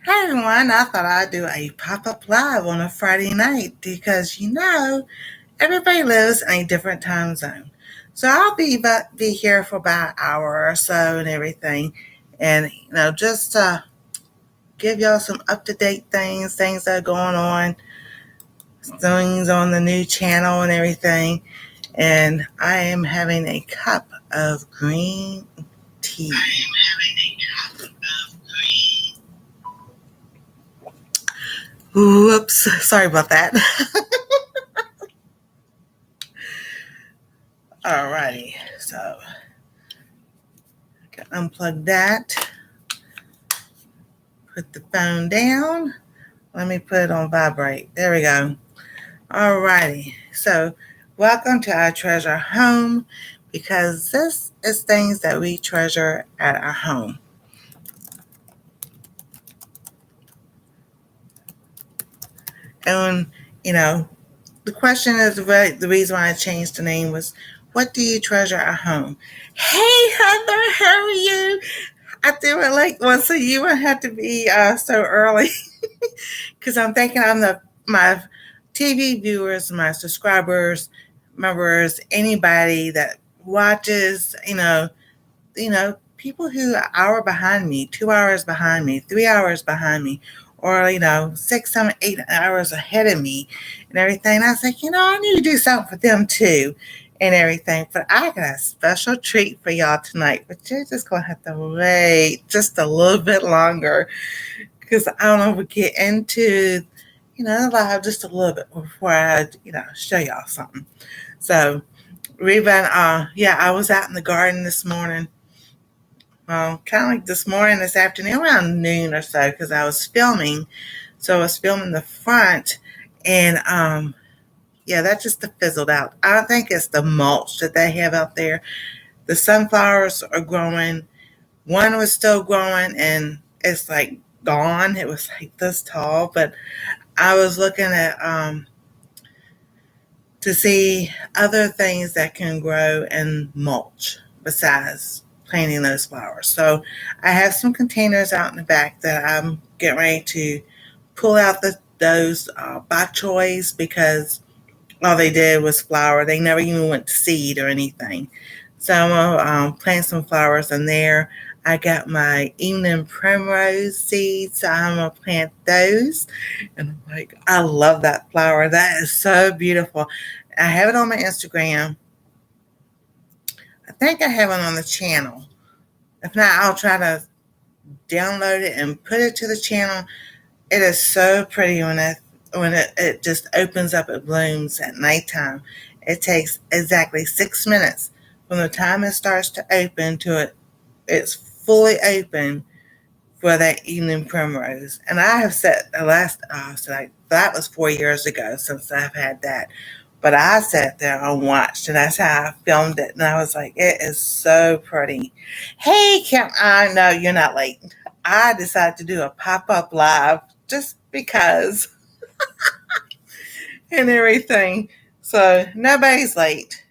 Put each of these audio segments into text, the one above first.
Hey everyone, I thought I'd do a pop-up live on a Friday night because everybody lives in a different time zone. So I'll be here for about an hour or so and everything, and just give y'all some up-to-date things that are going on, things on the new channel and everything. And I am having a cup of green tea. Whoops, sorry about that. Alrighty, so unplug that, put the phone down. Let me put it on vibrate. There we go. Alrighty, so welcome to our treasure home, because this is things that we treasure at our home. And the question is, the reason why I changed the name was, what do you treasure at home? Hey Heather, how are you? I do it like once, so you won't have to be so early, because I'm thinking my TV viewers, my subscribers, members, anybody that watches, people who are an hour behind me, 2 hours behind me, 3 hours behind me, or 6, 7, 8 hours ahead of me, and everything. And I was like, I need to do something for them too, and everything. But I got a special treat for y'all tonight, but you're just gonna have to wait just a little bit longer, because I don't know if we get into the live just a little bit before I show y'all something. So we've been I was out in the garden this morning. Well, kind of like this morning, this afternoon, around noon or so, because I was filming. So I was filming the front, and that just fizzled out. I think it's the mulch that they have out there. The sunflowers are growing. One was still growing, and it's like gone. It was like this tall, but I was looking at to see other things that can grow in mulch besides planting those flowers. So I have some containers out in the back that I'm getting ready to pull out those bok choys, because all they did was flower. They never even went to seed or anything. So I'm going to plant some flowers in there. I got my evening primrose seeds, so I'm going to plant those. And I'm like, I love that flower. That is so beautiful. I have it on my Instagram. I think I have it on the channel. If not, I'll try to download it and put it to the channel. It is so pretty when it just opens up, it blooms at nighttime. It takes exactly 6 minutes from the time it starts to open to it's fully open for that evening primrose. And I have set the last, so like, that was 4 years ago since I've had that. But I sat there and watched, and that's how I filmed it. And I was like, it is so pretty. Hey, Kim, I know you're not late. I decided to do a pop-up live just because and everything. So nobody's late.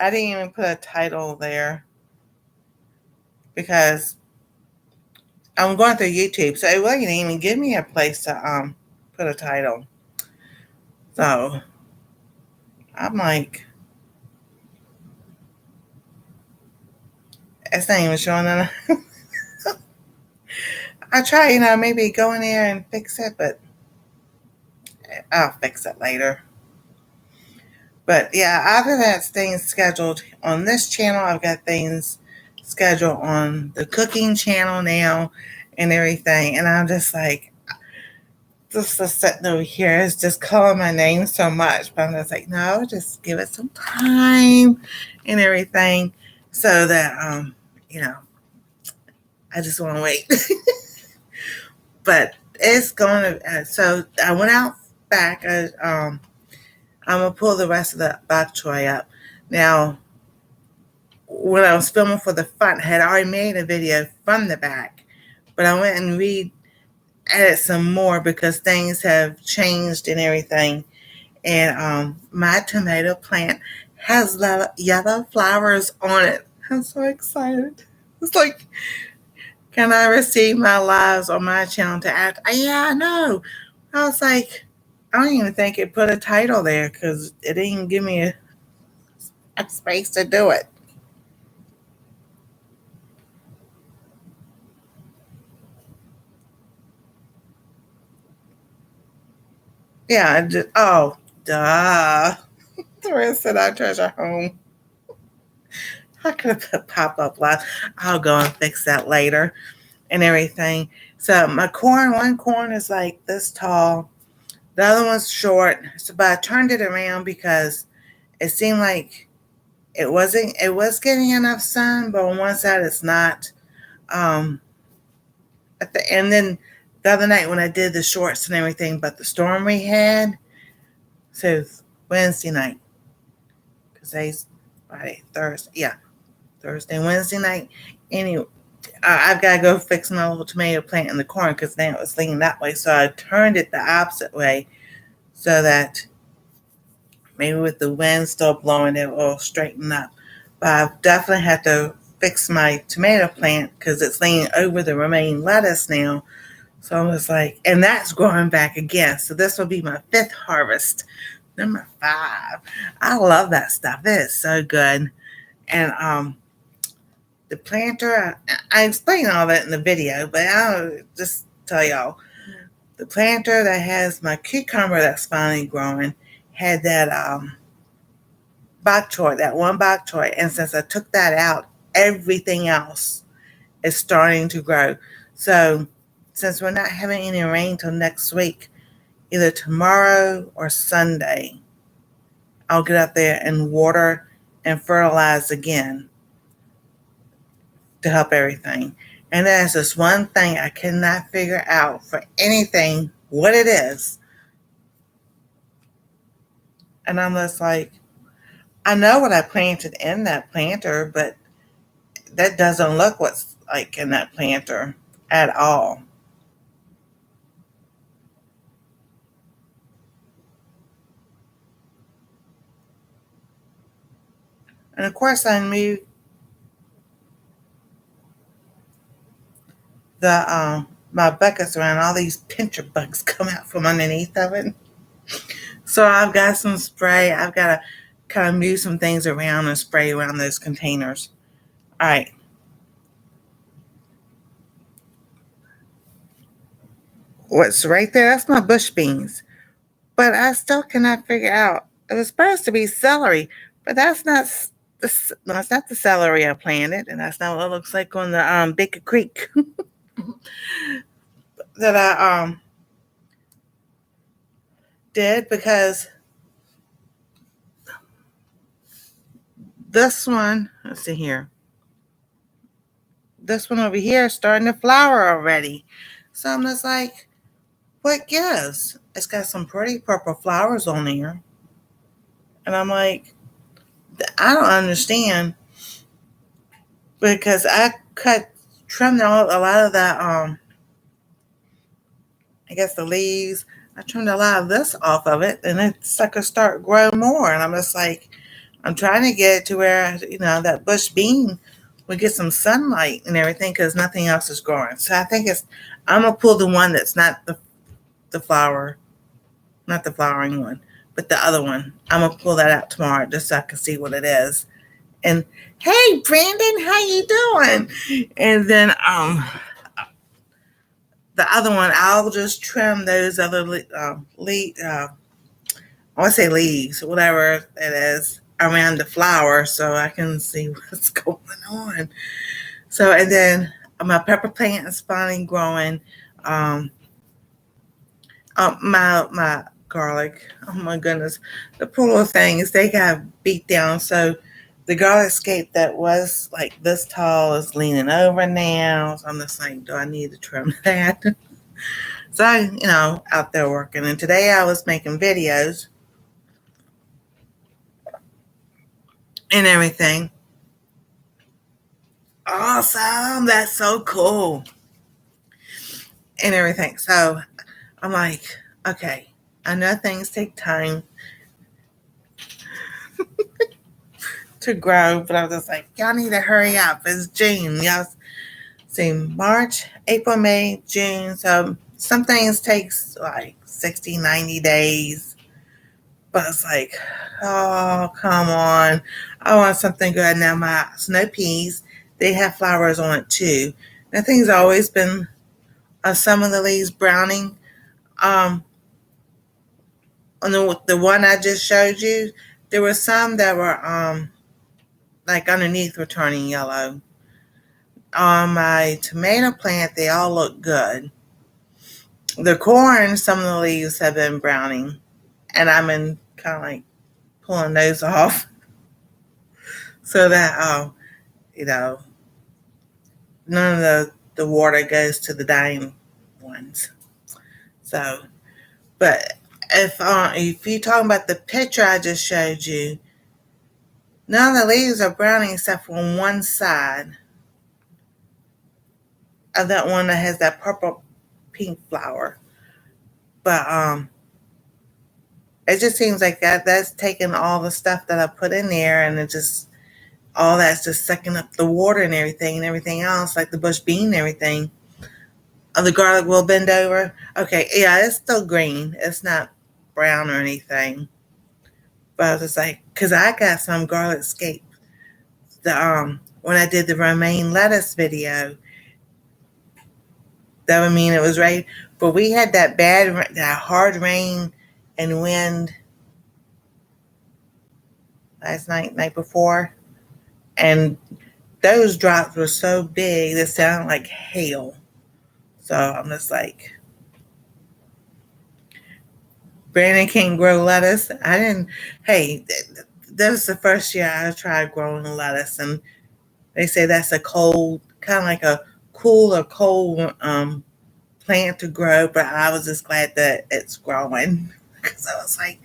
I didn't even put a title there because I'm going through YouTube, so it wouldn't even give me a place to put a title. So I'm like, it's not even showing that. I try, maybe go in there and fix it, but I'll fix it later. But yeah, other than that, things scheduled on this channel. I've got things scheduled on the cooking channel now and everything. And I'm just like, just sitting over here is just calling my name so much. But I'm just like, no, just give it some time and everything, so that I just want to wait. But it's going to. So I went out back. I'm gonna pull the rest of the bok choy up now. When I was filming for the front, I had already made a video from the back, but I went and added some more because things have changed and everything. And my tomato plant has yellow flowers on it. I'm so excited. It's like Can I receive my lives on my channel to act? Yeah, I know. I was like, I don't even think it put a title there because it didn't give me a space to do it. Yeah, oh, duh. The rest of that treasure home. I could have put pop-up live. I'll go and fix that later and everything. So my corn, one corn is like this tall. The other one's short. So, but I turned it around because it seemed like it was getting enough sun, but on one side it's not. Um, and then the other night when I did the shorts and everything, but the storm we had, so Wednesday night, because today's Friday, Thursday, yeah, Thursday, Wednesday night. Anyway, I've got to go fix my little tomato plant in the corn because now it was leaning that way. So I turned it the opposite way so that maybe with the wind still blowing, it will straighten up. But I've definitely had to fix my tomato plant because it's leaning over the remaining lettuce now. So I was like, and that's growing back again. So this will be my 5th harvest. Number 5. I love that stuff. It is so good. And the planter, I explain all that in the video, but I'll just tell y'all. The planter that has my cucumber that's finally growing had that bok choy, that one bok choy. And since I took that out, everything else is starting to grow. So since we're not having any rain till next week, either tomorrow or Sunday, I'll get up there and water and fertilize again to help everything. And there's this one thing I cannot figure out for anything what it is. And I'm just like, I know what I planted in that planter, but that doesn't look what's like in that planter at all. And of course, I moved the my buckets around. All these pincher bugs come out from underneath of it. So I've got some spray. I've got to kind of move some things around and spray around those containers. All right. What's right there? That's my bush beans. But I still cannot figure out. It was supposed to be celery, but that's not that's not the celery I planted, and that's not what it looks like on the Baker Creek that I did because this one. Let's see here. This one over here is starting to flower already. So I'm just like, what gives? It's got some pretty purple flowers on there. And I'm like, I don't understand because I trimmed out a lot of that, I guess the leaves. I trimmed a lot of this off of it and it sucker start growing more. And I'm just like, I'm trying to get it to where, that bush bean would get some sunlight and everything because nothing else is growing. So I think I'm going to pull the one that's not the flower, not the flowering one, but the other one. I'm going to pull that out tomorrow just so I can see what it is. And hey, Brandon, how you doing? And then the other one, I'll just trim those other I want to say leaves, whatever it is, around the flower so I can see what's going on. So, and then my pepper plant is finally growing. My garlic, oh my goodness, the poor little things, they got beat down. So the garlic scape that was like this tall is leaning over now. So I'm just like, do I need to trim that? So I, out there working. And today I was making videos and everything. Awesome. That's so cool. And everything. So I'm like, okay, I know things take time to grow, but I was just like, y'all need to hurry up. It's June. Y'all. see, March, April, May, June. So some things takes like 60, 90 days. But it's like, oh, come on. I want something good. Now my snow peas, they have flowers on it too. That thing's always been some of the leaves browning. Um, on the one I just showed you, there were some that were like underneath were turning yellow. On my tomato plant, they all look good. The corn, some of the leaves have been browning, and I'm in kind of like pulling those off so that you know, none of the water goes to the dying ones. So, but if you're talking about the picture I just showed you, none of the leaves are browning except for on one side of that one that has that purple pink flower. But it just seems like that's taking all the stuff that I put in there, and it just all that's just sucking up the water and everything else, like the bush bean and everything. Oh, the garlic will bend over. Okay, yeah, it's still green. It's not brown or anything. But I was just like, because I got some garlic scape. The when I did the romaine lettuce video, that would mean it was right. But we had that hard rain and wind last night before, and those drops were so big they sounded like hail. So I'm just like, Brandon can't grow lettuce. I didn't. Hey, that was the first year I tried growing lettuce, and they say that's a cold, kind of like a cool or cold plant to grow. But I was just glad that it's growing because I was like,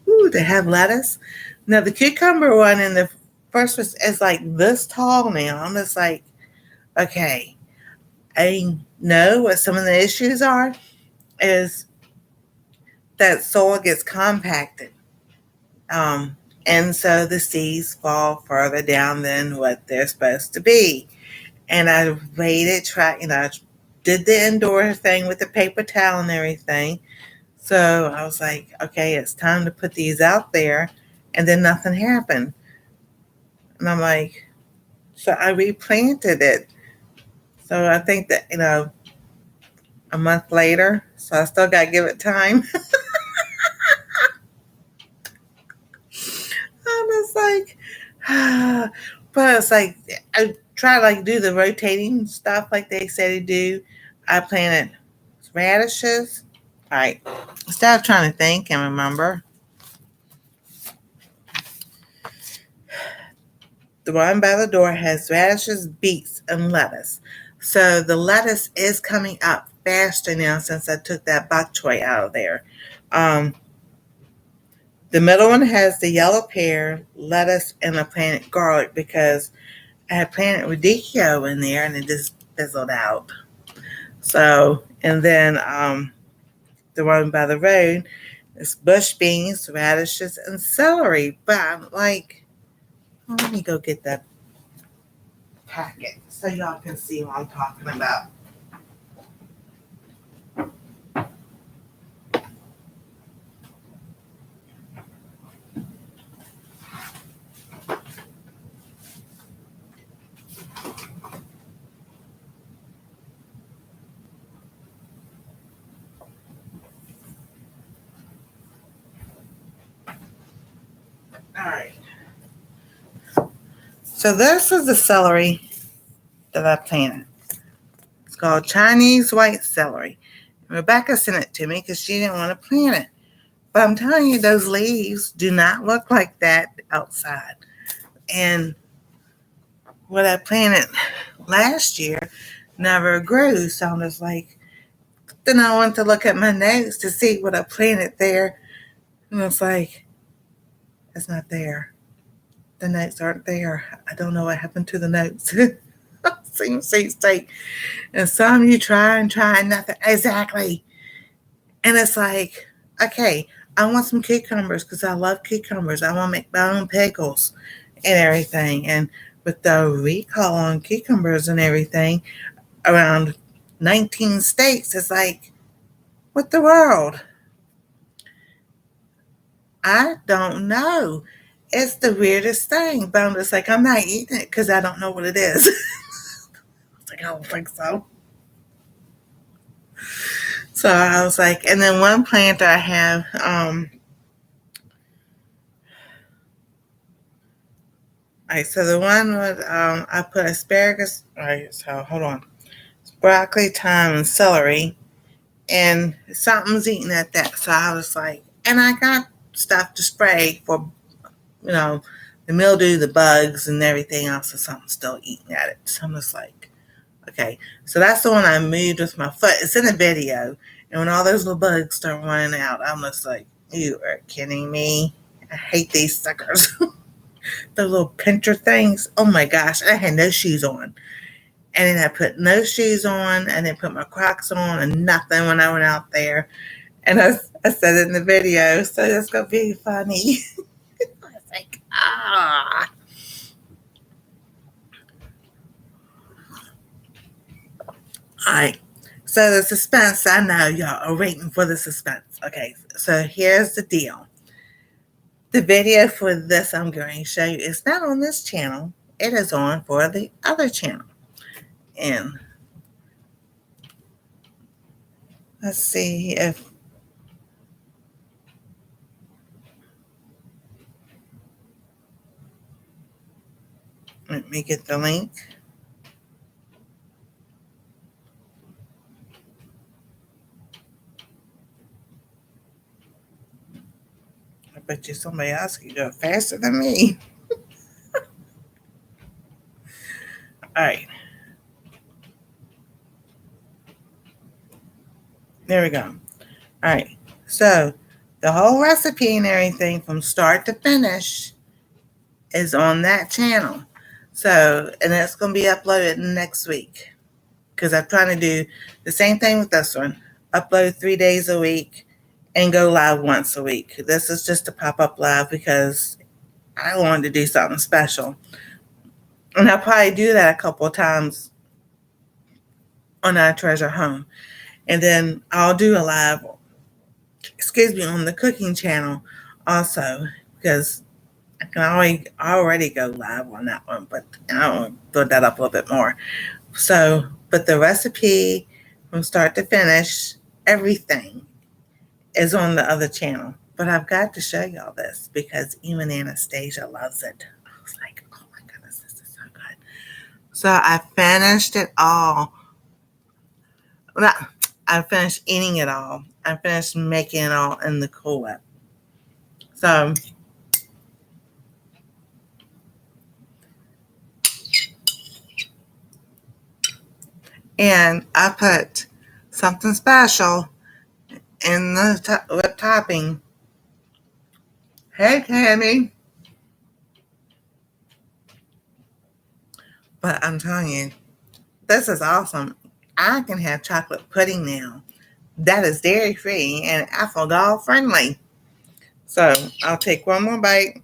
ooh, to have lettuce. Now the cucumber one in the first was is like this tall now. I'm just like, okay, I know what some of the issues are is that soil gets compacted. And so the seeds fall further down than what they're supposed to be. And I waited, did the indoor thing with the paper towel and everything. So I was like, okay, it's time to put these out there. And then nothing happened. And I'm like, so I replanted it. So I think that, a month later, so I still got to give it time. I'm just like, but it's like, I try to like do the rotating stuff like they say to do. I planted radishes. All right. Instead of trying to think and remember, the one by the door has radishes, beets, and lettuce. So the lettuce is coming up faster now since I took that bok choy out of there. Um, the middle one has the yellow pear, lettuce, and I planted garlic because I had planted radicchio in there and it just fizzled out. So, and then the one by the road is bush beans, radishes, and celery. But I'm like, oh, let me go get that packet so y'all can see what I'm talking about. All right. So this is the celery that I planted. It's called Chinese white celery. Rebecca sent it to me because she didn't want to plant it. But I'm telling you, those leaves do not look like that outside. And what I planted last year never grew. So I'm just like, then I went to look at my notes to see what I planted there. And it's like, it's not there. The notes aren't there. I don't know what happened to the notes. Seems like, and some you try and try and nothing. Exactly. And it's like, okay, I want some cucumbers because I love cucumbers. I want to make my own pickles and everything. And with the recall on cucumbers and everything, around 19 states. It's like, what the world? I don't know. It's the weirdest thing, but I'm just like, I'm not eating it because I don't know what it is. It's like, I don't think so. So I was like, and then one plant I have, all right, so the one with, I put asparagus, all right, so hold on, broccoli, thyme, and celery, and something's eating at that. So I was like, and I got stuff to spray for, you know, the mildew, the bugs, and everything else, so something's still eating at it. So I'm just like, okay, so that's the one I moved with my foot. It's in the video, and when all those little bugs start running out, I'm just like, you are kidding me. I hate these suckers. The little pincher things. Oh my gosh, I had no shoes on. And then I put no shoes on and then put my Crocs on and nothing when I went out there. And I said it in the video, so it's going to be funny. I was like, ah. All right. So the suspense, I know y'all are waiting for the suspense. Okay, so here's the deal. The video for this I'm going to show you is not on this channel. It is on for the other channel. And let's see if let me get the link. I bet you somebody else can do it faster than me. All right. There we go. All right. So the whole recipe and everything from start to finish is on that channel. So, and it's going to be uploaded next week because I'm trying to do the same thing with this one. Upload 3 days a week and go live once a week. This is just a pop-up live because I wanted to do something special. And I'll probably do that a couple of times on our treasure home. And then I'll do a live, on the cooking channel also, because I can already go live on that one, but I'll build that up a little bit more. So, but the recipe from start to finish, everything is on the other channel. But I've got to show y'all this because even Anastasia loves it. I was like, oh my goodness, this is so good. So I finished it all. Well, I finished eating it all. I finished making it all in the Cool Whip. So and I put something special in the whip topping. Hey, Tammy. But I'm telling you, this is awesome. I can have chocolate pudding now. That is dairy free and apple dog friendly. So I'll take one more bite.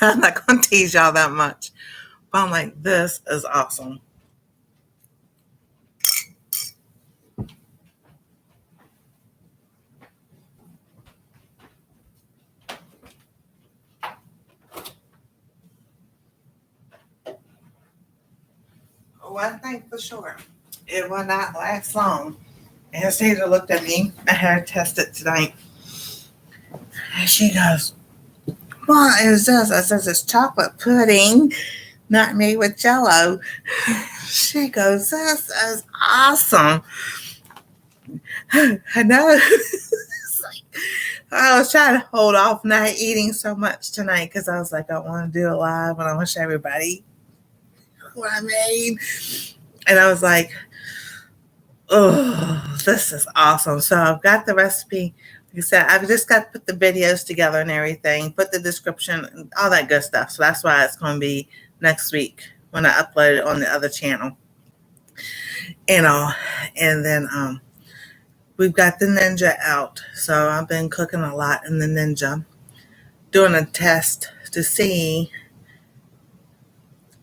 I'm not going to tease y'all that much. But I'm like, this is awesome. One thing for sure, it will not last long. Anastasia looked at me. I had her test it tonight. And she goes, what is this? I says, it's chocolate pudding, not made with Jell-O. She goes, this is awesome. I know. It's like, I was trying to hold off not eating so much tonight because I was like, I want to do it live and I want to show everybody what I made. And I was like, oh, this is awesome. So I've got the recipe. Like I said, I've just got to put the videos together and everything, put the description, and all that good stuff. So that's why it's going to be next week when I upload it on the other channel. And all. And then we've got the Ninja out. So I've been cooking a lot in the Ninja, doing a test to see.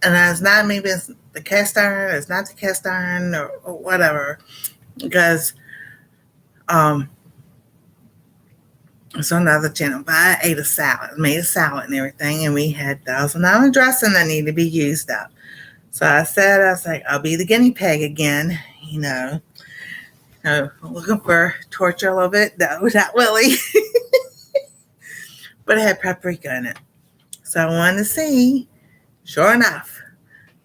And it's not me being the cast iron, it's not the cast iron, or whatever. Because it's on another channel. But I ate a salad, made a salad and everything, and we had $1,000 dressing that needed to be used up. So I was like, I'll be the guinea pig again, looking for torture a little bit. No, not really. But it had paprika in it. So I wanted to see. Sure enough.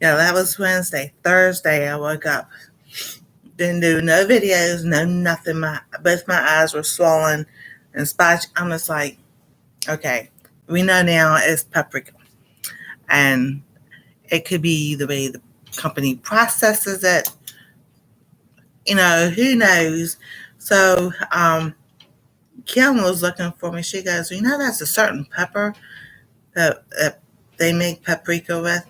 Yeah, that was Wednesday. Thursday, I woke up. Didn't do no videos, no nothing. Both my eyes were swollen and spotty. I'm just like, okay, we know now it's paprika. And it could be the way the company processes it. Who knows? So Kim was looking for me. She goes, that's a certain pepper that they make paprika with.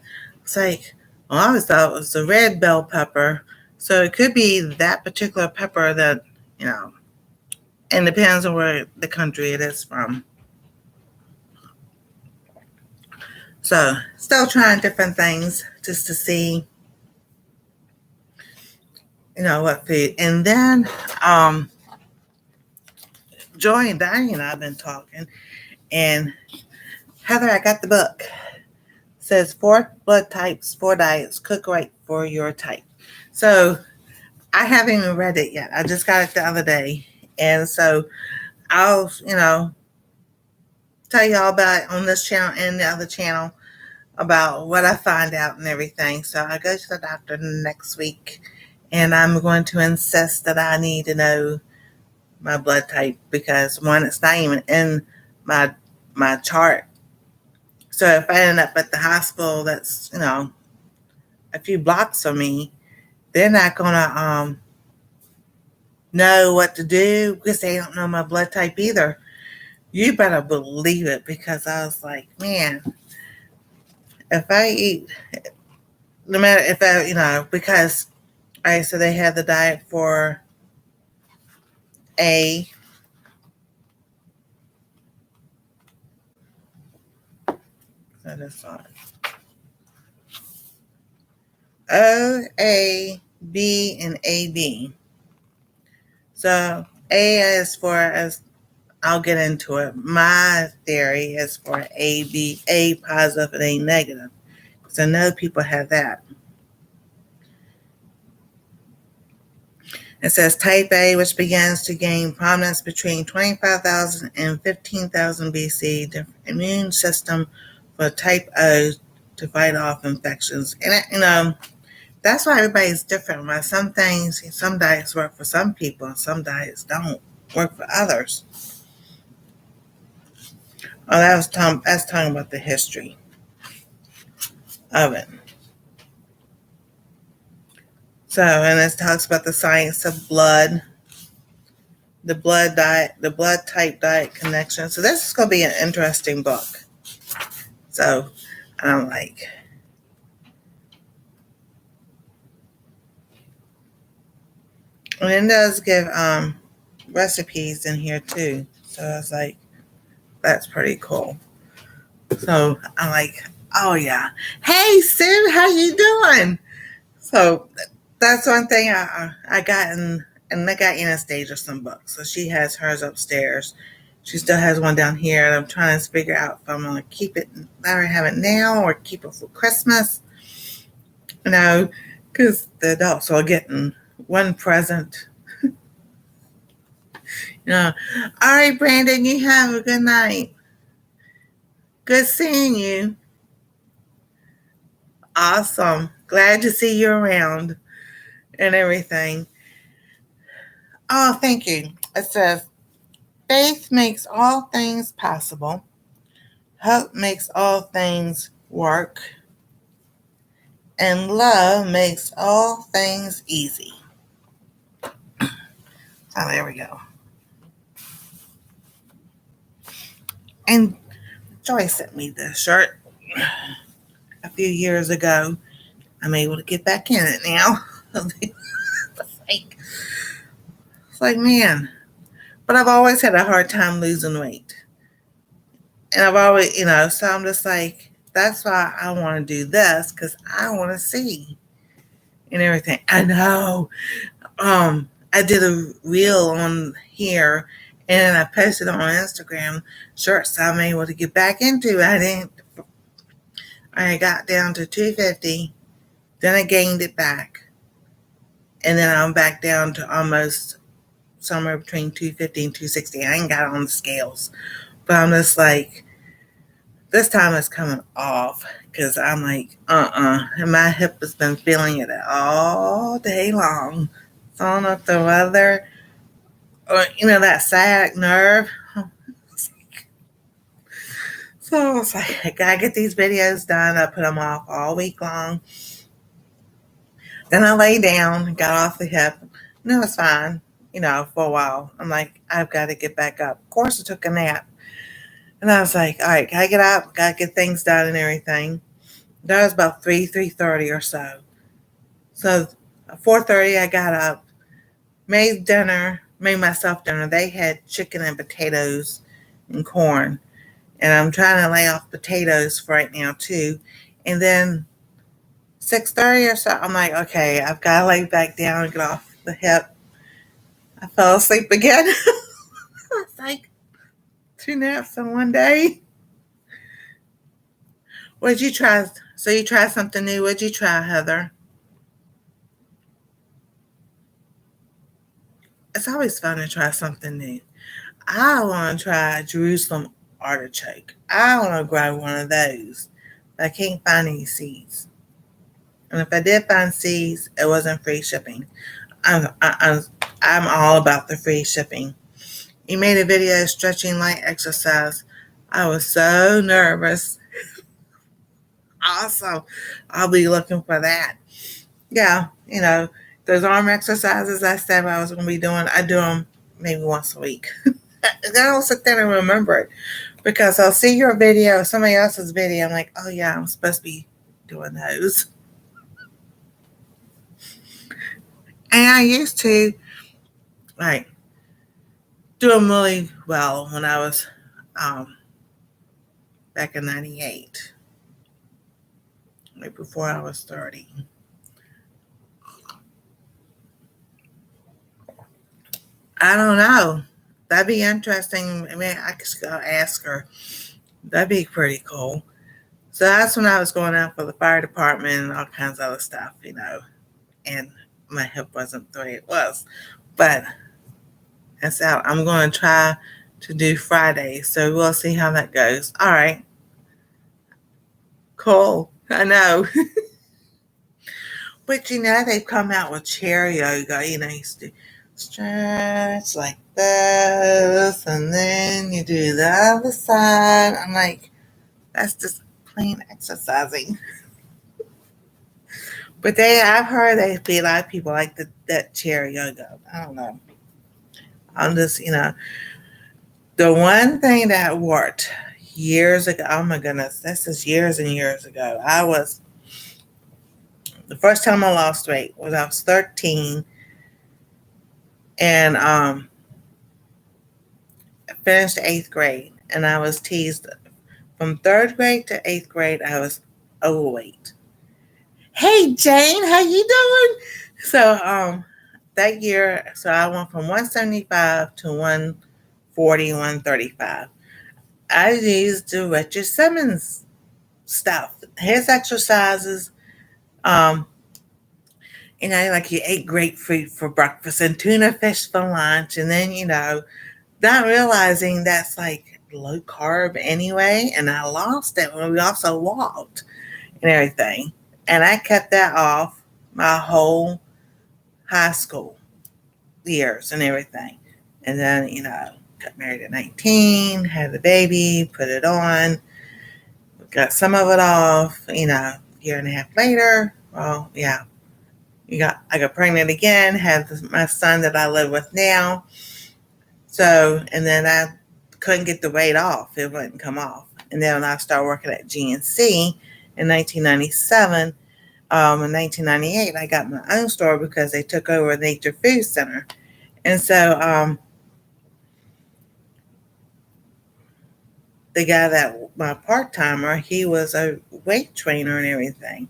It's like, well, I always thought it was the red bell pepper. So it could be that particular pepper that, and depends on where the country it is from. So still trying different things just to see, what food. And then Joy and Diane and I have been talking. And Heather, I got the book. It says 4 blood types, 4 diets, cook right for your type. So I haven't even read it yet. I just got it the other day. And so I'll, tell you all about it on this channel and the other channel about what I find out and everything. So I go to the doctor next week, and I'm going to insist that I need to know my blood type because, one, it's not even in my chart. So if I end up at the hospital that's, a few blocks from me, they're not going to know what to do because they don't know my blood type either. You better believe it, because I was like, man, if I eat, no matter if I, because, all right, so they had the diet for A. So that's on O, A, B, and AB. So A is for, as I'll get into it, my theory is for A positive and A negative. Because I know people have that. It says type A, which begins to gain prominence between 25,000 and 15,000 BC, the immune system for type O to fight off infections. And, that's why everybody's different. Right? Some diets work for some people, and some diets don't work for others. Oh, that's talking about the history of it. So, and it talks about the science of blood, the blood diet, the blood type diet connection. So this is going to be an interesting book. So I'm like, and it does give recipes in here too. So I was like, that's pretty cool. So I'm like, oh yeah, hey Sue, how you doing? So that's one thing I got in. And I got Anastasia some books. So she has hers upstairs. She still has one down here. And I'm trying to figure out if I'm going to keep it, let her have it now or keep it for Christmas. Because the adults are getting one present. All right, Brandon, you have a good night. Good seeing you. Awesome. Glad to see you around and everything. Oh, thank you. It says, faith makes all things possible. Hope makes all things work. And love makes all things easy. Oh, there we go. And Joy sent me this shirt a few years ago. I'm able to get back in it now. It's like, man. But I've always had a hard time losing weight. And I've always, so I'm just like, that's why I want to do this, because I want to see. and everything. I know. I did a reel on here and I posted on Instagram shirts I'm able to get back into. I got down to 250, then I gained it back, and then I'm back down to almost somewhere between 250 and 260. I ain't got on the scales, but I'm just like, this time it's coming off because I'm like, and my hip has been feeling it all day long. So I don't know if the weather or, that sciatic nerve. So I was like, I gotta get these videos done. I put them off all week long. Then I lay down, got off the hip. And it was fine, for a while. I'm like, I've got to get back up. Of course, I took a nap. And I was like, all right, gotta get up, gotta get things done and everything. That was about 3:30 or so. So 4:30, I got up, made myself dinner. They had chicken and potatoes and corn. And I'm trying to lay off potatoes for right now too. And then 6:30 or so, I'm like, okay, I've got to lay back down and get off the hip. I fell asleep again. It's like 2 naps in one day. What did you try? So you tried something new. What did you try, Heather? It's always fun to try something new. I want to try Jerusalem artichoke. I want to grow one of those, but I can't find any seeds. And if I did find seeds, it wasn't free shipping. I'm all about the free shipping. You made a video stretching light exercise. I was so nervous. Awesome. I'll be looking for that. Yeah, those arm exercises I said I was going to be doing, I do them maybe once a week. I don't sit there and remember it because I'll see your video, somebody else's video. I'm like, oh yeah, I'm supposed to be doing those. And I used to do them really well when I was back in 98, like before I was 30. I don't know. That'd be interesting. I mean, I could go ask her. That'd be pretty cool. So that's when I was going out for the fire department and all kinds of other stuff, and my hip wasn't the way it was. But that's out. I'm going to try to do Friday, so we'll see how that goes. All right. Cool. I know. But they've come out with chair yoga. You used to stretch like this, and then you do the other side. I'm like, that's just plain exercising. But I've heard there'd be a lot of people like that chair yoga. I don't know. I'm just, the one thing that worked years ago. Oh my goodness, this is years and years ago. The first time I lost weight was I was 13, and I finished 8th grade, and I was teased from 3rd grade to 8th grade. I was overweight. Hey Jane, how you doing? So that year, so I went from 175 to 140, 135. I used the Richard Simmons stuff, his exercises. Like you ate grapefruit for breakfast and tuna fish for lunch, and then not realizing that's like low carb anyway. And I lost it when we also walked and everything. And I kept that off my whole high school years and everything. And then, got married at 19, had the baby, put it on, got some of it off, year and a half later. Well, yeah. I got pregnant again, had my son that I live with now. So, and then I couldn't get the weight off. It wouldn't come off. And then I started working at GNC in 1997. In 1998, I got my own store because they took over Nature Food Center. And so the guy my part-timer, he was a weight trainer and everything.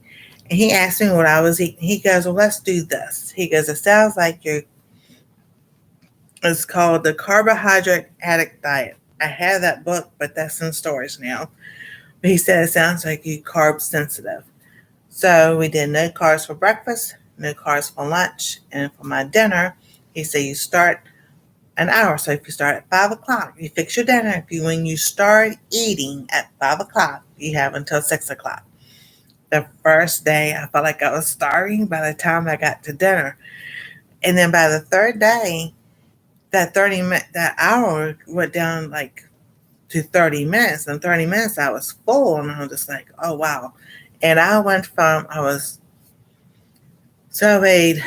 And he asked me what I was eating. He goes, well, let's do this. He goes, it sounds like it's called the Carbohydrate Addict Diet. I have that book, but that's in storage now. But he said it sounds like you're carb sensitive. So we did no carbs for breakfast, no carbs for lunch, and for my dinner, he said you start an hour. So if you start at 5 o'clock, you fix your dinner. When you start eating at 5 o'clock, you have until 6 o'clock. The first day, I felt like I was starving by the time I got to dinner, and then by the third day, that hour went down like to 30 minutes. In 30 minutes, I was full, and I was just like, oh wow. And I went from I weighed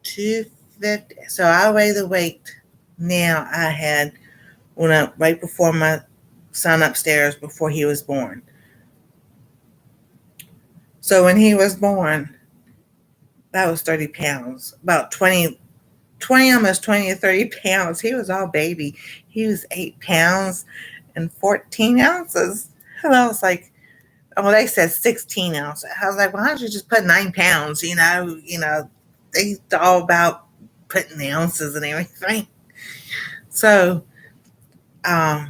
250. So I weigh the weight now I had right before my son upstairs, before he was born. So when he was born, that was 30 pounds, about 20, almost 20 or 30 pounds. He was all baby. He was 8 pounds and 14 ounces. And I was like, well, they said 16 ounces. I was like, well, why don't you just put 9 pounds? They all about putting the ounces and everything. So I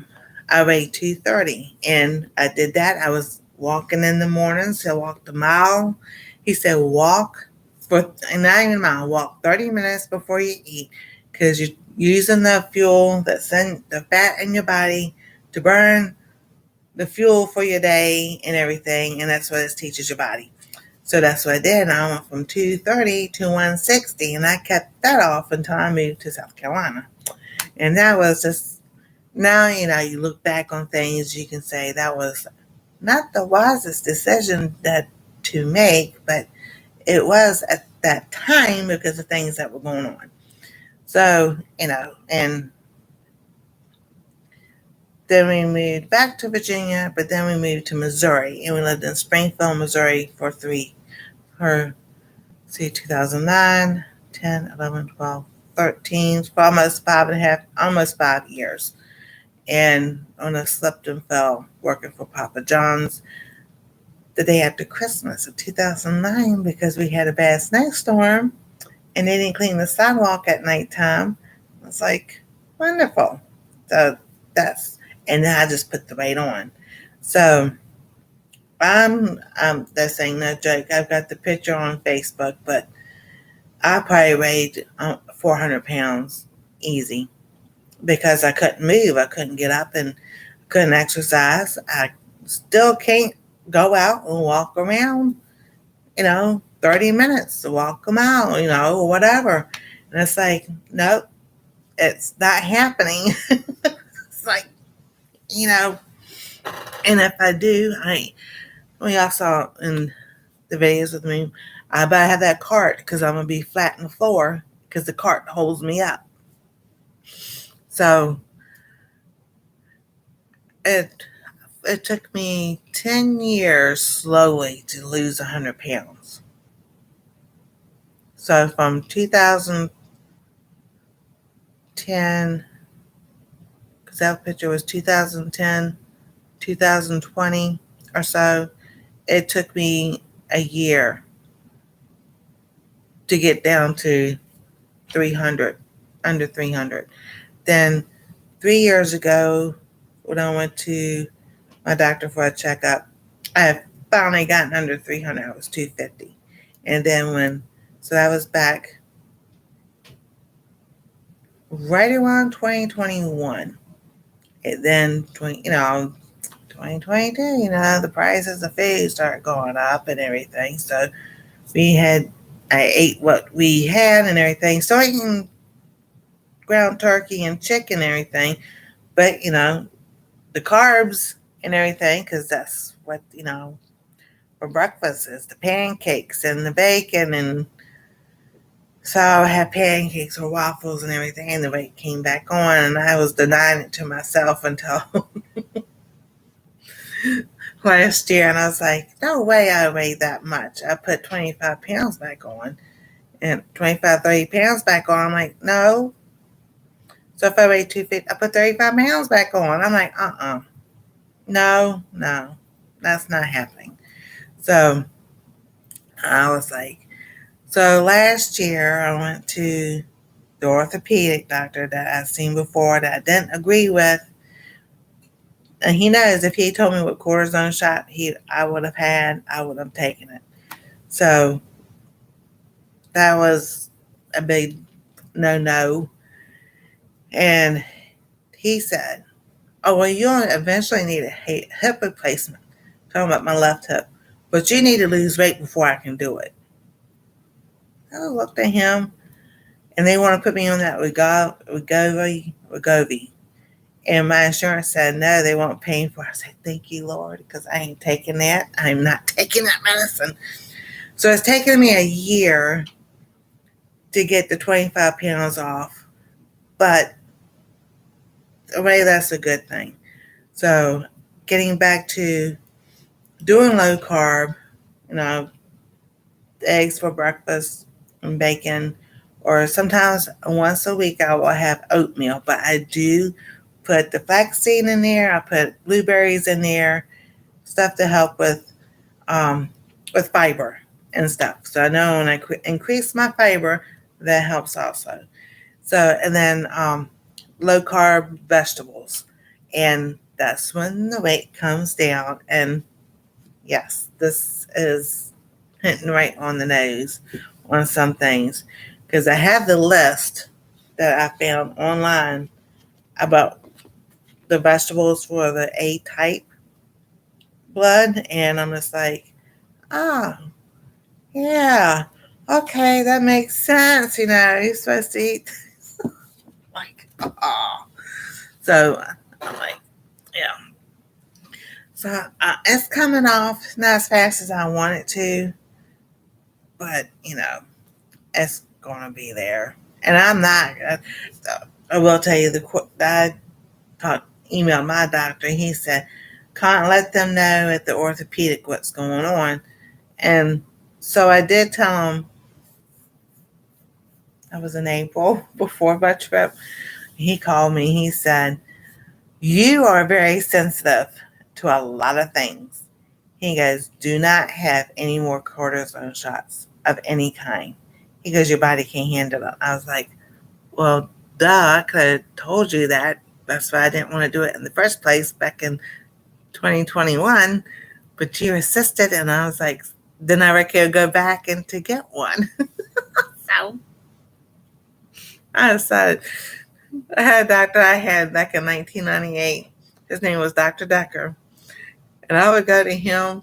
weighed 230, and I did that. I was walking in the mornings. I walked a mile. He said, walk for not even a mile, walk 30 minutes before you eat, because you're using the fuel that's in the fat in your body to burn the fuel for your day and everything, and that's what it teaches your body. So that's what I did. I went from 230 to 160, and I kept that off until I moved to South Carolina. And that was just, now, you look back on things, you can say that was not the wisest decision to make, but it was at that time because of things that were going on. So, and then we moved back to Virginia, but then we moved to Missouri, and we lived in Springfield, Missouri for 2009, 10, 11, 12, 13, for almost 5.5, almost 5 years. And on a slipped and fell working for Papa John's the day after Christmas of 2009, because we had a bad snowstorm and they didn't clean the sidewalk at nighttime. I was like, wonderful. So and then I just put the weight on. So that's saying no joke. I've got the picture on Facebook, but I probably weighed 400 pounds easy, because I couldn't move. I couldn't get up and couldn't exercise. I still can't go out and walk around, 30 minutes to walk a mile, or whatever. And it's like, nope, it's not happening. It's like, and if I do, y'all saw in the videos with me, I better have that cart, because I'm going to be flat on the floor, because the cart holds me up. So it took me 10 years slowly to lose 100 pounds. So from 2010, because that picture was 2010, 2020 or so, it took me a year to get down to 300, under 300. Then 3 years ago, when I went to my doctor for a checkup, I had finally gotten under 300. I was 250. And then so that was back right around 2021. And then 2022, the prices of food started going up and everything. So I ate what we had and everything. So eating ground turkey and chicken and everything. But, the carbs and everything, because that's what, for breakfast is the pancakes and the bacon. And so I had pancakes or waffles and everything, and the weight came back on, and I was denying it to myself until last year. And I was like, no way I weighed that much. I put 25 pounds back on, and 25, 30 pounds back on. I'm like, no. So if I weighed 250, I put 35 pounds back on. I'm like, no, that's not happening. So I was like, so last year I went to the orthopedic doctor that I've seen before that I didn't agree with. And he knows if he told me what cortisone shot I would have had, I would have taken it. So that was a big no. And he said, oh, well, you'll eventually need a hip replacement. Talking about my left hip. But you need to lose weight before I can do it. I looked at him, and they want to put me on that Wegovy. And my insurance said, no, they won't pay for it. I said, thank you, Lord, because I ain't taking that. I'm not taking that medicine. So it's taken me a year to get the 25 pounds off. But anyway, that's a good thing. So getting back to doing low carb, you know, eggs for breakfast and bacon, or sometimes once a week I will have oatmeal, but I do put the flaxseed in there. I put blueberries in there, stuff to help with fiber and stuff. So I know when I increase my fiber, that helps also. So and then low carb vegetables, and that's when the weight comes down. And yes, this is hitting right on the nose on some things because I have the list that I found online about the vegetables for the A type blood, and I'm just like, ah, yeah, okay, that makes sense. You know, you're supposed to eat like, oh, so I'm like, yeah. So it's coming off not as fast as I want it to, but you know, it's going to be there. And I'm not. I will tell you I emailed my doctor. He said, "Can't let them know at the orthopedic what's going on." And so I did tell him. I was in April before my trip. He called me. He said, "You are very sensitive to a lot of things." He goes, "Do not have any more cortisone shots of any kind." He goes, "Your body can't handle it." I was like, well, duh, I could have told you that. That's why I didn't want to do it in the first place back in 2021. But you insisted, and I was like, then I reckon go back and to get one. So I decided I had a doctor I had back in 1998. His name was Dr. Decker. And I would go to him.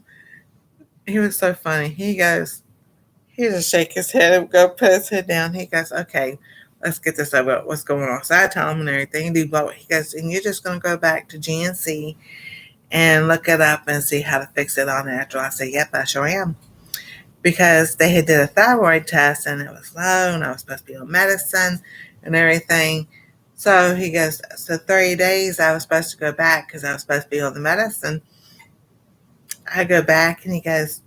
He was so funny. He just shake his head and go put his head down. He goes, okay, let's get this over. What's going on? So I tell him and everything. He goes, and you're just going to go back to GNC and look it up and see how to fix it on natural. I said, yep, I sure am. Because they had did a thyroid test and it was low and I was supposed to be on medicine and everything. So he goes, so 30 days I was supposed to go back because I was supposed to be on the medicine. I go back and he goes,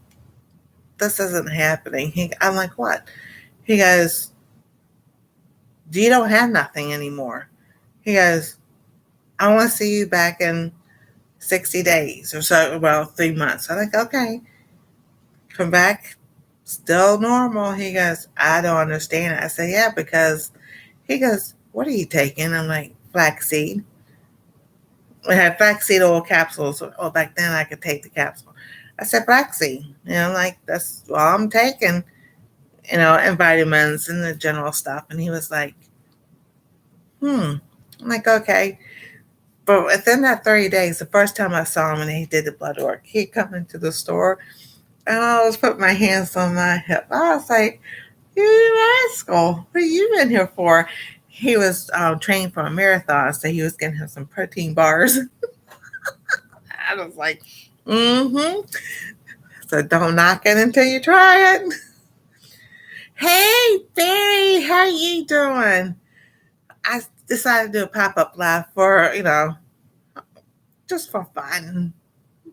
this isn't happening. I'm like, what? He goes, you don't have nothing anymore. He goes, I want to see you back in 60 days or so, well, 3 months. I'm like, okay. Come back, still normal. He goes, I don't understand it. I say, yeah, because he goes, what are you taking? I'm like, flaxseed. We had flaxseed oil capsules. Oh, back then I could take the capsule. I said, flaxseed. You know, like, that's all I'm taking, you know, and vitamins and the general stuff. And he was like, I'm like, okay. But within that 30 days, the first time I saw him and he did the blood work, he'd come into the store and I was putting my hands on my hip. I was like, you rascal, what are you in here for? He was trained for a marathon, so he was getting him some protein bars. I was like, So don't knock it until you try it. Hey, Barry, how you doing? I decided to do a pop-up live for, you know, just for fun.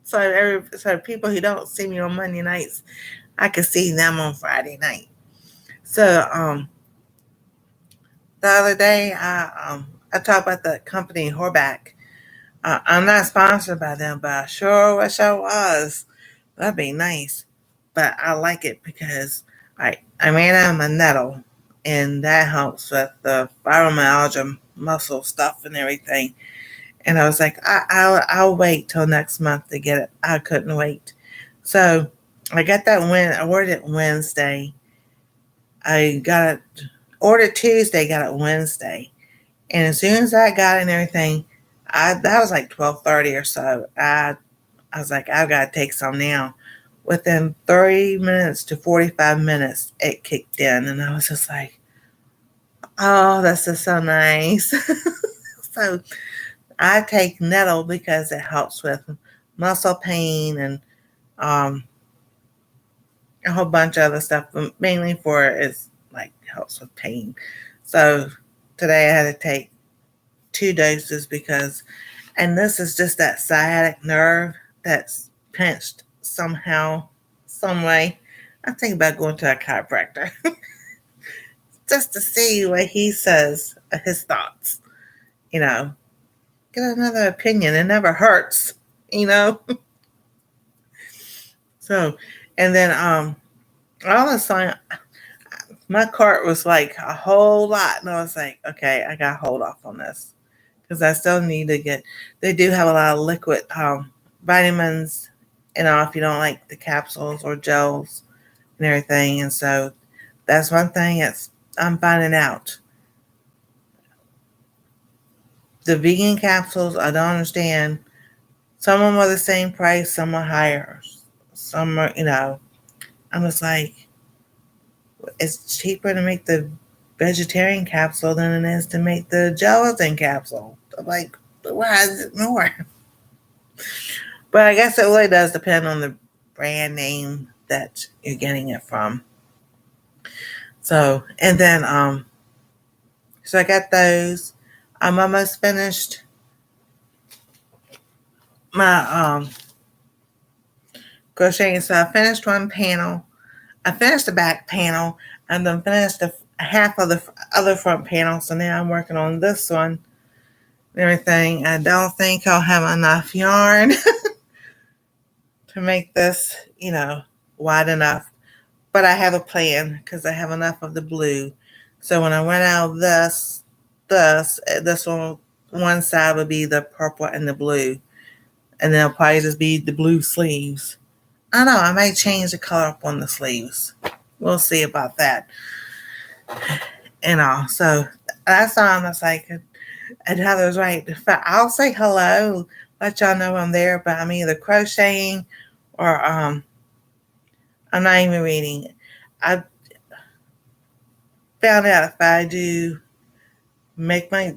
So people who don't see me on Monday nights, I can see them on Friday night. So the other day I talked about the company Horback. I'm not sponsored by them, but I sure wish I was. That'd be nice. but I like it because I ran out of my nettle, and that helps with the fibromyalgia muscle stuff and everything. And I was like, I'll wait till next month to get it. I couldn't wait. So I got that I ordered it Wednesday. I got it ordered Tuesday, got it Wednesday. And as soon as I got it and everything, that was like 12:30 or so. I was like, I've got to take some now. Within 30 minutes to 45 minutes, it kicked in. And I was just like, oh, that's just so nice. So I take nettle because it helps with muscle pain and um, a whole bunch of other stuff, but mainly for it's like helps with pain. So today I had to take 2 doses because, and this is just that sciatic nerve that's pinched somehow, some way. I think about going to a chiropractor just to see what he says, his thoughts. You know, get another opinion. It never hurts. You know. So, and then all of a sudden, my cart was like a whole lot, and I was like, okay, I gotta hold off on this because I still need to get. They do have a lot of liquid vitamins, if you don't like the capsules or gels and everything, and so that's one thing I'm finding out. The vegan capsules, I don't understand. Some of them are the same price, some are higher. Some are, I'm just like, it's cheaper to make the vegetarian capsule than it is to make the gelatin capsule. I'm like, why is it more? But I guess it really does depend on the brand name that you're getting it from. So, and then, so I got those. I'm almost finished my crocheting. So I finished one panel. I finished the back panel and then finished half of the other front panel. So now I'm working on this one and everything. I don't think I'll have enough yarn to make this, wide enough. But I have a plan because I have enough of the blue. So when I run out of this one side would be the purple and the blue. And then it'll probably just be the blue sleeves. I don't know, I might change the color up on the sleeves. We'll see about that. So that's all. I was like, and Heather's right. I'll say hello, let y'all know I'm there, but I'm either crocheting or I'm not even reading. I found out if I do make my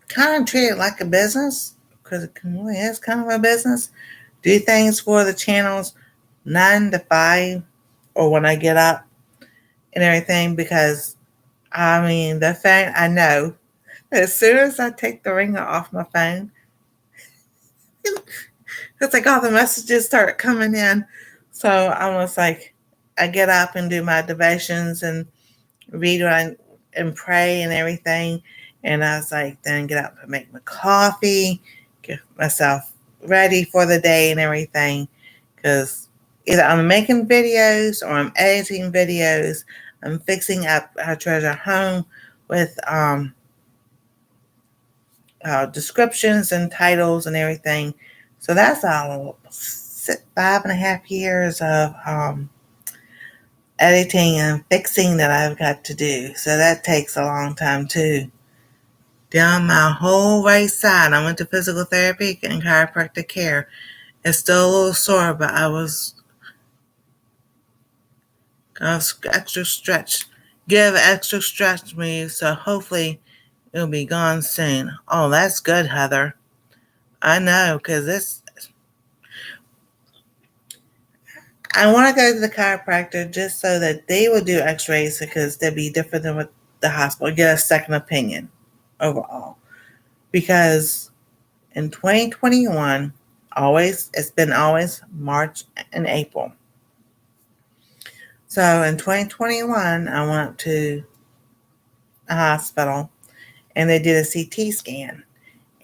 kind of treat it like a business, because it really is kind of a business. Do things for the channels 9 to 5 or when I get up and everything, because the phone, I know as soon as I take the ringer off my phone, it's like all the messages start coming in. So I was like, I get up and do my devotions and read and pray and everything. And I was like, then get up and make my coffee, get myself ready for the day and everything. Because either I'm making videos or I'm editing videos. I'm fixing up our treasure home with descriptions and titles and everything. So that's all 5.5 years of editing and fixing that I've got to do. So that takes a long time too. Down my whole right side, I went to physical therapy and chiropractic care. It's still a little sore, but I was extra stretch. Give extra stretch me, so hopefully it'll be gone soon. Oh, that's good, Heather. I know, because I want to go to the chiropractor just so that they will do x-rays, because they'll be different than what the hospital, get a second opinion overall. Because in 2021, it's been always March and April. So in 2021, I went to a hospital and they did a CT scan.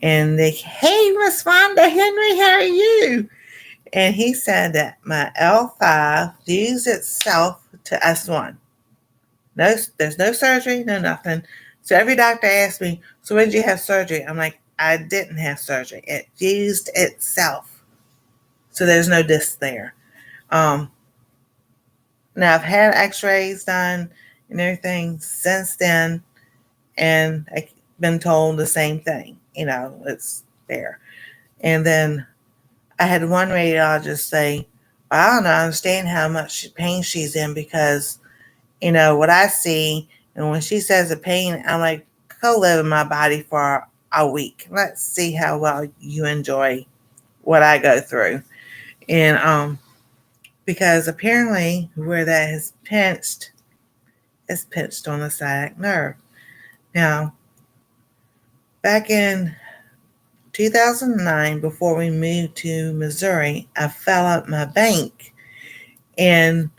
And hey, Miss Wanda Henry, how are you? And he said that my L5 fused itself to S1. No, there's no surgery, no nothing. So every doctor asked me, so when did you have surgery? I'm like, I didn't have surgery. It fused itself. So there's no disc there. Um, Now I've had x-rays done and everything since then, and I've been told the same thing. It's there. And then I had one radiologist say, well, I don't understand how much pain she's in because, what I see, and when she says the pain, I'm like, go live in my body for a week. Let's see how well you enjoy what I go through. And because apparently where that is pinched, it's pinched on the sciatic nerve. Now, back in 2009, before we moved to Missouri, I fell out my bank, and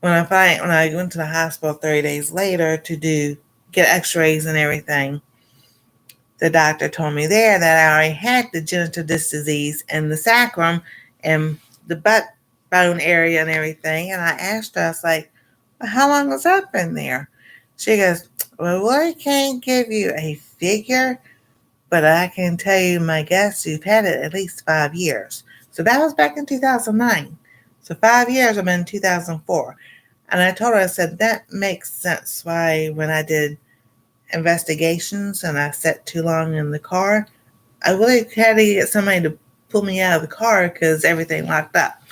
when I went to the hospital 30 days later to get X-rays and everything, the doctor told me there that I already had degenerative disc disease in the sacrum and the butt bone area and everything. And I asked her, I was like, well, how long has that been there? She goes, well, I can't give you a figure, but I can tell you my guess, you've had it at least 5 years. So that was back in 2009. So 5 years, I'm in 2004. And I told her, I said, that makes sense why when I did investigations and I sat too long in the car, I really had to get somebody to pull me out of the car because everything locked up.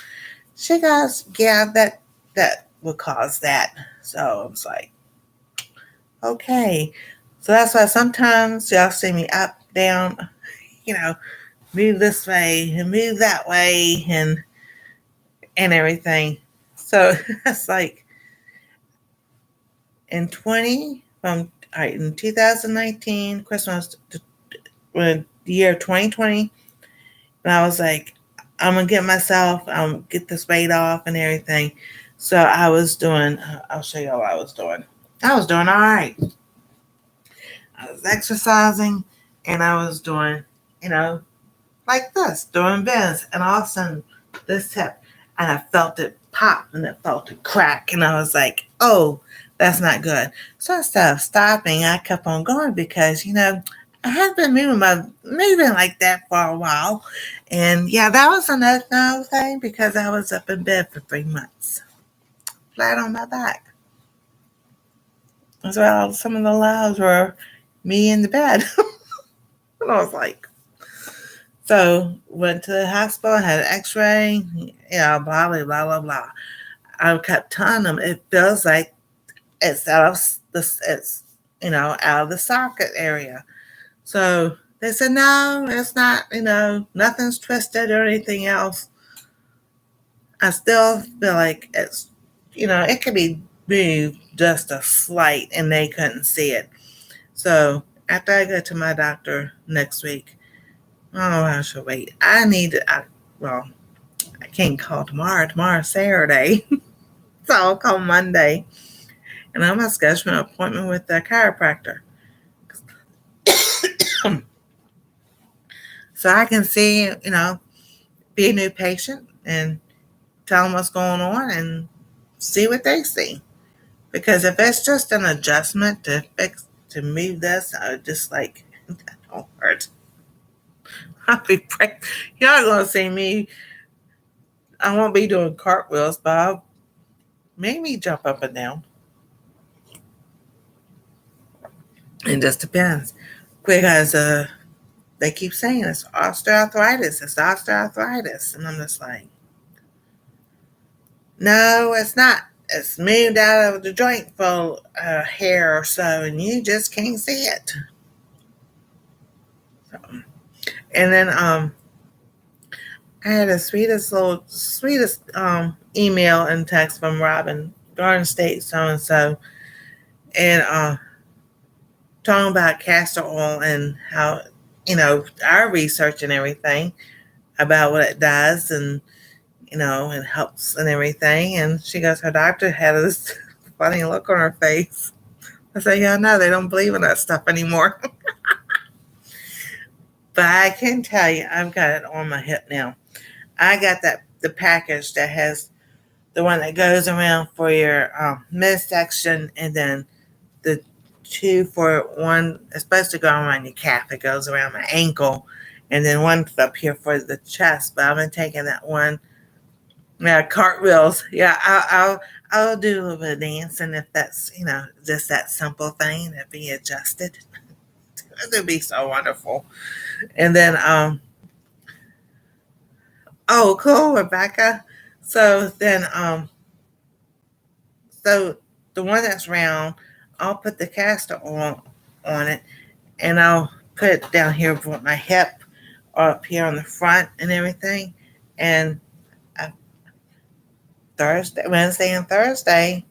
She goes, yeah, that would cause that. So I was like, okay. So that's why sometimes y'all see me up, down, move this way and move that way and everything. So it's like in 2019 Christmas, the year 2020, and I was like, I'm gonna get this weight off and everything. So I was doing. I'll show you what I was doing. I was doing all right. I was exercising, and I was doing, like this, doing bends, and all of a sudden, this hip, and I felt it pop, and it felt it crack, and I was like, oh, that's not good. So instead of stopping, I kept on going because, I had been moving like that for a while. And yeah, that was another thing because I was up in bed for 3 months, flat on my back. As well, some of the lives were me in the bed. And I was like, so went to the hospital, had an x-ray, blah, blah, blah, blah, blah. I kept telling them it feels like it's out of out of the socket area. So they said, no, it's not, nothing's twisted or anything else. I still feel like it's, it could be moved just a slight and they couldn't see it. So after I go to my doctor next week, I should wait. I can't call tomorrow. Tomorrow's Saturday. So I'll call Monday. And I'm going to schedule an appointment with the chiropractor. So I can see, be a new patient and tell them what's going on and see what they see. Because if it's just an adjustment to move this, I would just like, that don't hurt. I'll be praying. You're not going to see me. I won't be doing cartwheels, but I'll make me jump up and down. It just depends. Because they keep saying it's osteoarthritis. It's osteoarthritis. And I'm just like, no, it's not. It's moved out of the joint for a hair or so, and you just can't see it. So, and then I had the sweetest email and text from Robin, Garden State so-and-so, and talking about castor oil and how, our research and everything about what it does and, it helps and everything. And she goes, her doctor had this funny look on her face. I said, yeah, no, they don't believe in that stuff anymore. But I can tell you, I've got it on my hip now. I got the package that has the one that goes around for your midsection, and then the two for one. It's supposed to go around your calf. It goes around my ankle, and then one's up here for the chest. But I've been taking that one. Yeah, cartwheels. Yeah, I'll do a little bit of dancing if that's just that simple thing that be adjusted. It'd be so wonderful. And then oh cool, Rebecca. So then so the one that's round, I'll put the castor oil on it, and I'll put it down here with my hip or up here on the front and everything. And uh, Wednesday and Thursday,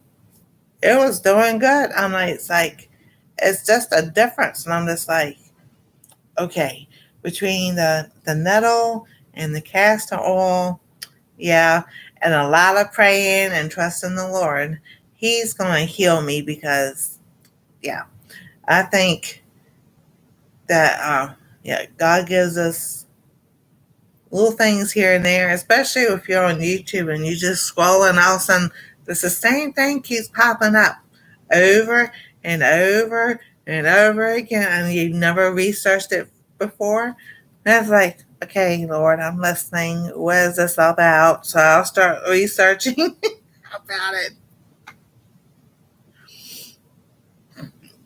it was doing good. I'm like, it's just a difference. And I'm just like, okay, between the nettle and the castor oil, yeah, and a lot of praying and trusting the Lord, He's going to heal me because, yeah, I think that, yeah, God gives us little things here and there, especially if you're on YouTube and you just scroll and all of a sudden the same thing keeps popping up over and over and over again, and you've never researched it before. That's like, okay, Lord, I'm listening. What is this all about? So I'll start researching about it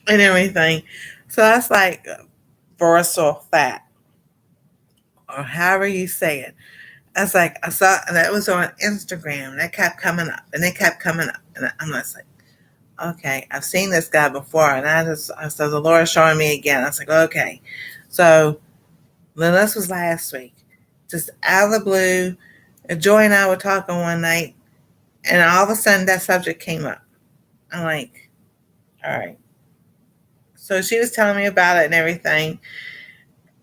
and everything. So that's like visceral fat, or however you say it. I was like, I saw, and that was on Instagram, and it kept coming up, and it kept coming up, and I'm just like, okay, I've seen this guy before, and I said, the Lord showing me again. I was like, okay. So then this was last week, just out of the blue. Joy and I were talking one night, and all of a sudden that subject came up. I'm like, all right. So she was telling me about it and everything,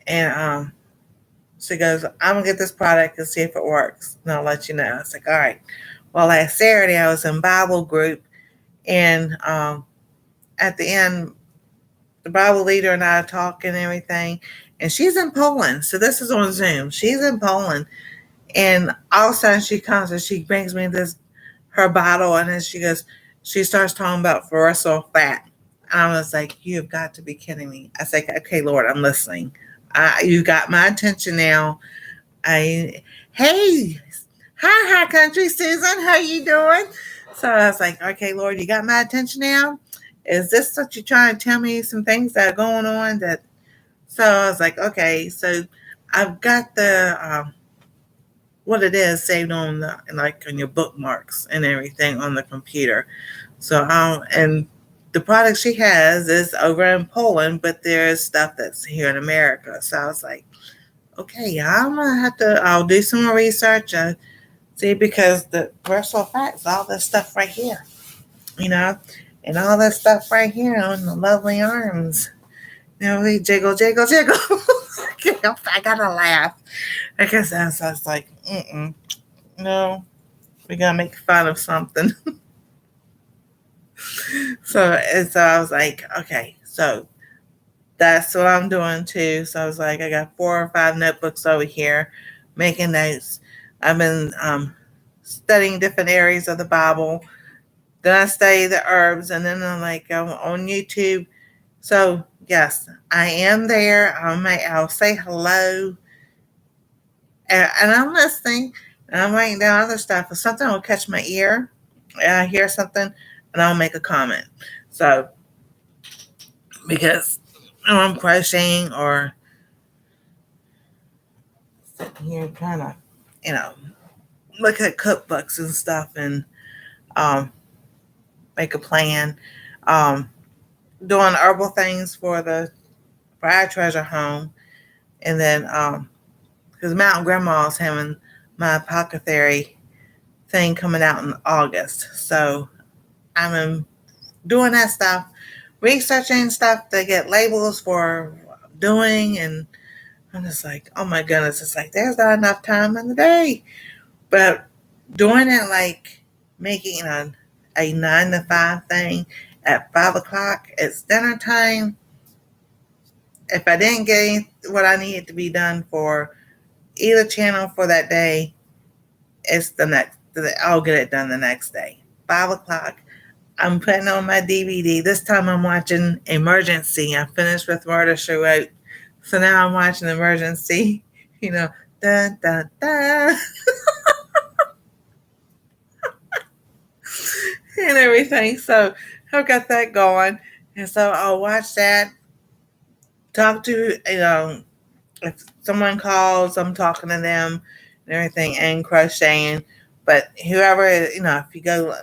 and she goes, I'm gonna get this product and see if it works, and I'll let you know. I was like, all right. Well, last Saturday I was in Bible group, and at the end, the Bible leader and I are talking and everything, and she's in Poland. So this is on Zoom. She's in Poland, and all of a sudden she comes and she brings me her bottle, and then she starts talking about visceral fat. And I was like, you've got to be kidding me. I said, okay, Lord, I'm listening. You got my attention now. Hey, hi country Susan, how you doing? So I was like, okay, Lord, you got my attention now. Is this what you're trying to tell me? Some things that are going on that. So I was like, okay. So I've got the what it is saved on on your bookmarks and everything on the computer. So and the product she has is over in Poland, but there's stuff that's here in America. So I was like, okay, I'll do some more research. See, because the versatile facts, all this stuff right here, and all this stuff right here on the lovely arms. We jiggle, jiggle, jiggle. I gotta laugh. Because I was like, no, we gotta make fun of something. So I was like, okay, so that's what I'm doing too. So I was like, I got 4 or 5 notebooks over here, making notes. I've been studying different areas of the Bible. Then I study the herbs, and then I'm like, I'm on YouTube. So yes, I am there. I'll say hello, and I'm listening, and I'm writing down other stuff. If something will catch my ear, and I hear something, and I'll make a comment. So because I'm crocheting or sitting here trying to, look at cookbooks and stuff and um, make a plan. Um, Doing herbal things for our treasure home, and then because Mountain Grandma's having my apothecary thing coming out in August, so I'm doing that stuff, researching stuff to get labels for doing, and I'm just like, oh my goodness, it's like there's not enough time in the day, but doing it like making a 9 to 5 thing at 5 o'clock, it's dinner time. If I didn't get what I needed to be done for either channel for that day, it's the next, I'll get it done the next day. 5 o'clock, I'm putting on my DVD. This time I'm watching Emergency. I finished with Murder She Wrote. So now I'm watching Emergency, you know, dun, dun, dun, and everything. So I've got that going. And so I'll watch that, talk to, if someone calls, I'm talking to them and everything, and crocheting. But whoever, if you go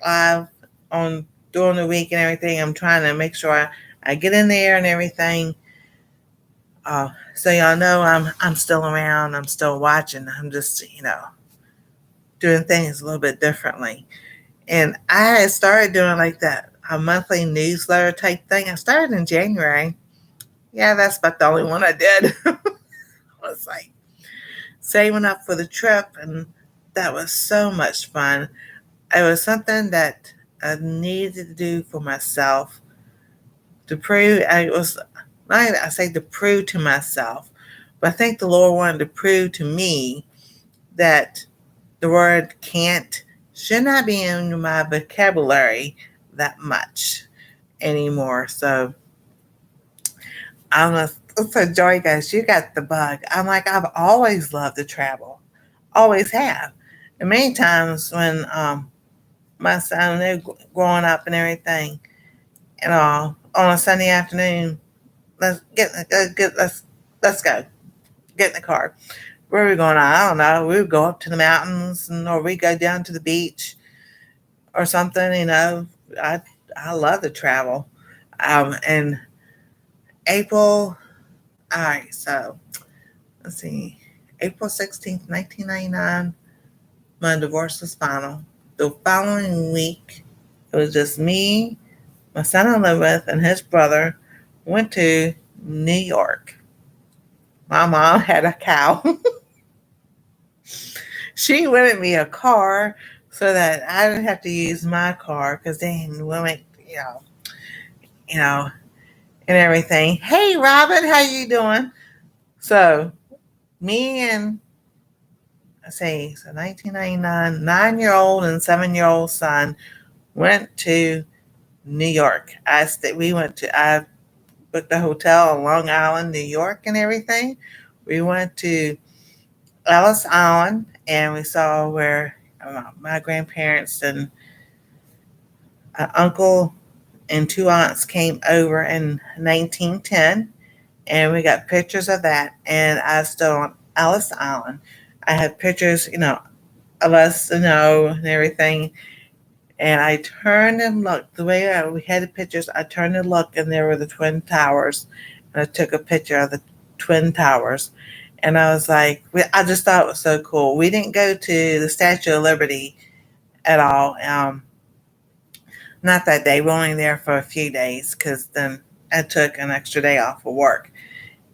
live on during the week and everything, I'm trying to make sure I get in there and everything. So y'all know I'm still around. I'm still watching. I'm just doing things a little bit differently. And I had started doing like that a monthly newsletter type thing. I started in January. Yeah, that's about the only one I did. I was like saving up for the trip, and that was so much fun. It was something that I needed to do for myself to prove. I say to prove to myself, but I think the Lord wanted to prove to me that the word can't should not be in my vocabulary that much anymore. So I'm gonna so Joy goes, you got the bug. I'm like, I've always loved to travel. Always have. And many times when my son they're growing up and everything, on a Sunday afternoon, let's go. Get in the car. Where are we going? I don't know. We would go up to the mountains, or we go down to the beach or something. I love to travel. And April. All right, so let's see. April 16th, 1999. My divorce was final. The following week, it was just me, my son I live with, and his brother went to New York. My mom had a cow. She rented me a car so that I didn't have to use my car because they women, you know, and everything. Hey, Robin, how you doing? So me and I say so 1999, 9-year-old and 7-year-old son went to New York. I booked a hotel on Long Island, New York, and everything. We went to Ellis Island, and we saw where my grandparents and uncle and 2 aunts came over in 1910, and we got pictures of that. And I stood on Ellis Island. I had pictures, of us, and everything. And I turned and looked the way we had the pictures. I turned and looked, and there were the Twin Towers. And I took a picture of the Twin Towers. And I was like, I just thought it was so cool. We didn't go to the Statue of Liberty at all. Not that day. We were only there for a few days because then I took an extra day off of work.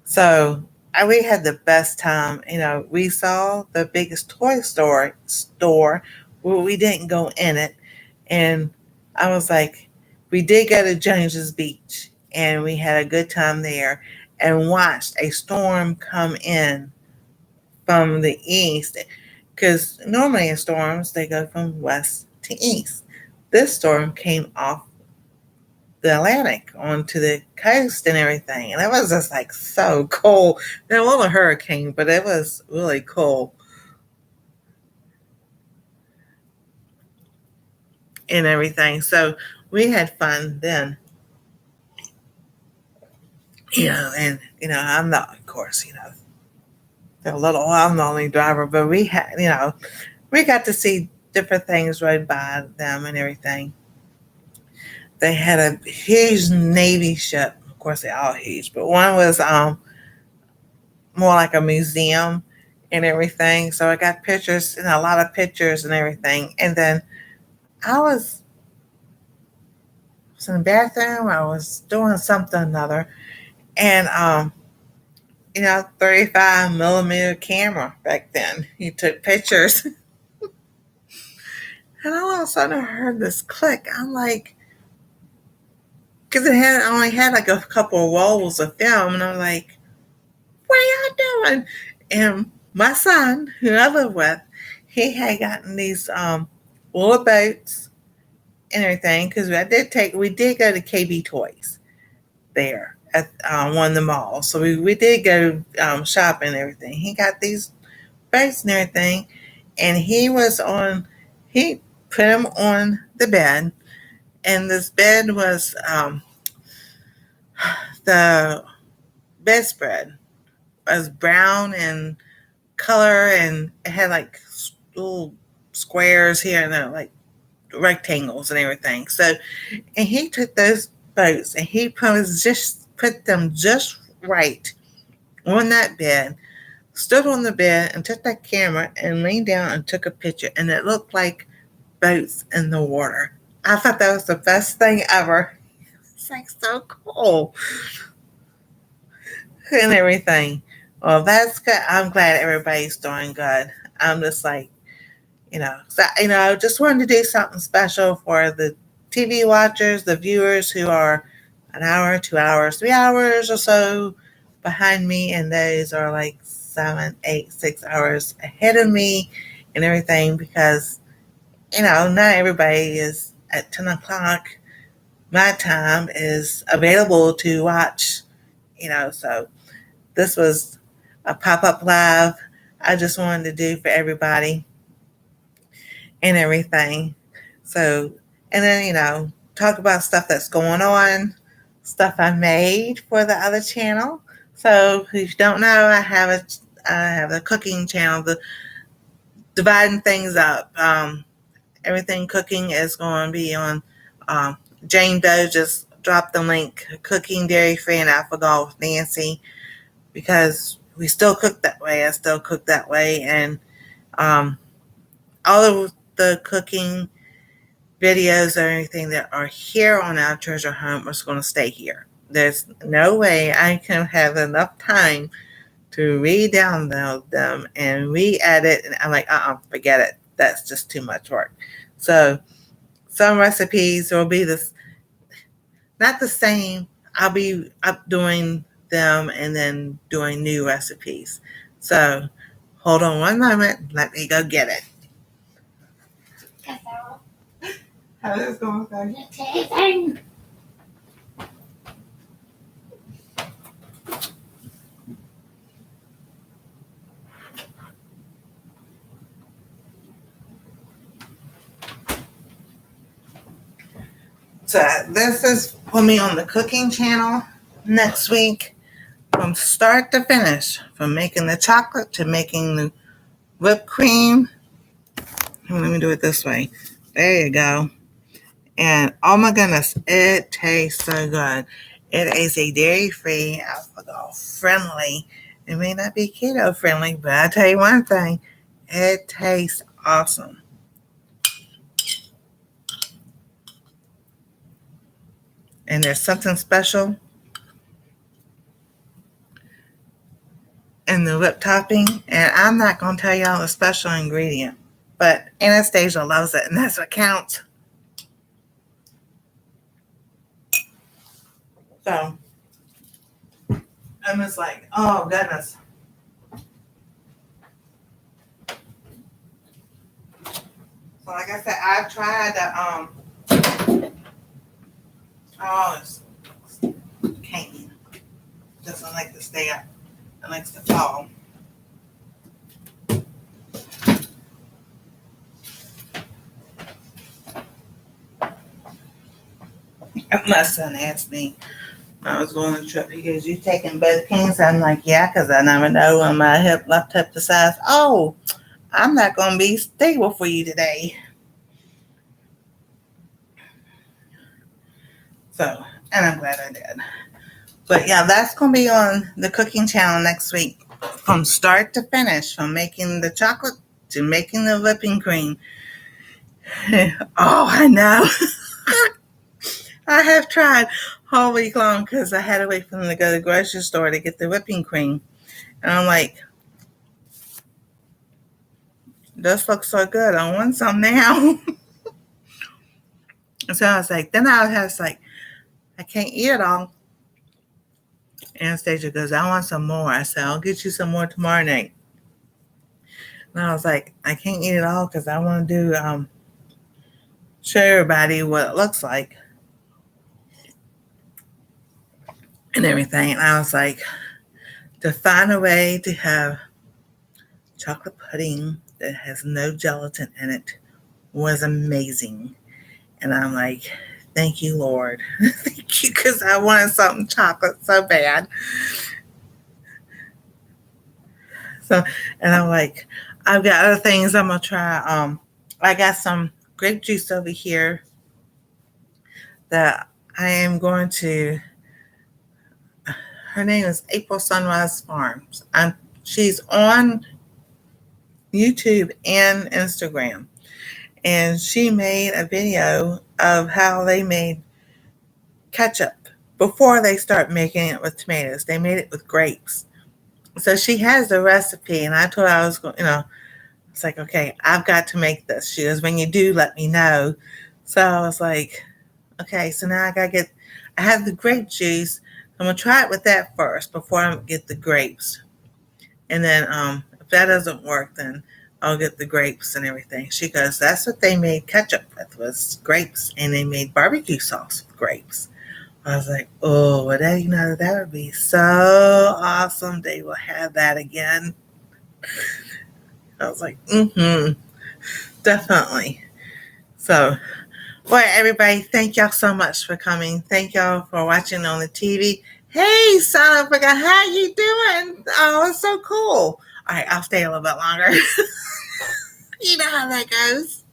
So we had the best time. We saw the biggest toy store where we didn't go in it. And I was like, we did go to Jones's Beach, and we had a good time there and watched a storm come in from the east, because normally in storms they go from west to east. This storm came off the Atlantic onto the coast and everything, and it was just like so cool. It wasn't a hurricane, but it was really cool and everything. So we had fun then. And I'm not, of course, I'm the only driver, but we got to see different things rode by them and everything. They had a huge Navy ship. Of course, they're all huge, but one was more like a museum and everything. So I got pictures, a lot of pictures and everything. And then I was in the bathroom. I was doing something or another, and 35 millimeter camera back then. You took pictures. And all of a sudden I heard this click. I'm like, because only had like a couple of rolls of film, and I'm like, what are y'all doing? And my son, who I live with, he had gotten these little boats and everything because we did go to KB Toys there at one of the malls. So we did go shopping and everything. He got these boats and everything, and he put them on the bed, and this bed was the bedspread was brown and color, and it had like little squares here and there, like rectangles and everything. So, and he took those boats and he put them just right on that bed, stood on the bed and took that camera and leaned down and took a picture, and it looked like boats in the water. I thought that was the best thing ever. It's like so cool and everything. Well, that's good. I'm glad everybody's doing good. I'm just like, I just wanted to do something special for the TV watchers, the viewers who are an hour, 2 hours, 3 hours or so behind me, and those are like 7, 8, 6 hours ahead of me and everything because, not everybody is at 10 o'clock. My time is available to watch, so this was a pop-up live I just wanted to do for everybody and everything. So, and then, talk about stuff that's going on, stuff I made for the other channel. So, if you don't know, I have a cooking channel, the dividing things up. Everything cooking is going to be on Jane Doe just dropped the link, Cooking Dairy Free, and I forgot with Nancy, because we still cook that way. I still cook that way. And all of the cooking videos or anything that are here on Our Treasure Home are going to stay here. There's no way I can have enough time to re-download them and re-edit. And I'm like, forget it. That's just too much work. So some recipes will be not the same. I'll be up doing them and then doing new recipes. So hold on one moment. Let me go get it. How is it going? So this is for me on the cooking channel next week, from start to finish, from making the chocolate to making the whipped cream. Let me do it this way. There you go. And oh my goodness, it tastes so good. It is a dairy-free, alcohol friendly. It may not be keto friendly, but I tell you one thing, it tastes awesome. And there's something special in the whipped topping, and I'm not going to tell y'all the special ingredient, but Anastasia loves it, and that's what counts. So I'm just like, oh goodness. So like I said, I tried the it's cane. Doesn't like to stay up. It likes to fall. My son asked me when I was going on the trip, he goes, "You taking both canes?" I'm like, yeah, because I never know when my left hip decides, oh, I'm not going to be stable for you today. So, and I'm glad I did. But yeah, that's going to be on the cooking channel next week, from start to finish, from making the chocolate to making the whipping cream. Oh, I know. I have tried all week long because I had to wait for them to go to the grocery store to get the whipping cream. And I'm like, this looks so good. I want some now. So I was like, I can't eat it all. Anastasia goes, I want some more. I said, I'll get you some more tomorrow night. And I was like, I can't eat it all because I want to do show everybody what it looks like and everything. And I was like, to find a way to have chocolate pudding that has no gelatin in it was amazing. And I'm like, thank you, Lord. Thank you, because I wanted something chocolate so bad. So, and I'm like, I've got other things I'm gonna try. I got some grape juice over here that I am going to. Her name is April Sunrise Farms. She's on YouTube and Instagram, and she made a video of how they made ketchup before they start making it with tomatoes. They made it with grapes. So she has the recipe, and I told her I was going, it's like, okay, I've got to make this. She goes, when you do, let me know. So I was like, okay, so now I have the grape juice. I'm going to try it with that first before I get the grapes. And then if that doesn't work, then I'll get the grapes and everything. She goes, that's what they made ketchup with, was grapes. And they made barbecue sauce with grapes. I was like, oh, well, that would be so awesome. They will have that again. I was like, definitely. So, well, everybody, thank y'all so much for coming. Thank y'all for watching on the TV. Hey, son of a gun, how you doing? Oh, it's so cool. All right, I'll stay a little bit longer. You know how that goes.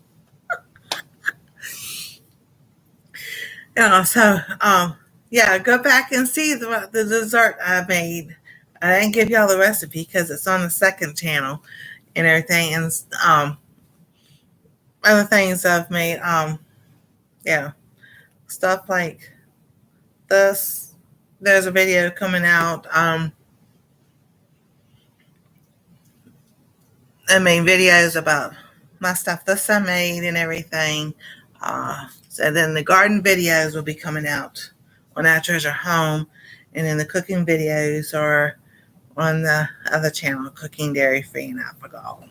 Yeah, go back and see the dessert I made. I didn't give y'all the recipe because it's on the second channel and everything. And other things I've made, yeah, stuff like this. There's a video coming out. I made videos about my stuff this I made and everything. So then the garden videos will be coming out on Our Treasure Home, and then the cooking videos are on the other channel, Cooking Dairy Free and Alcohol.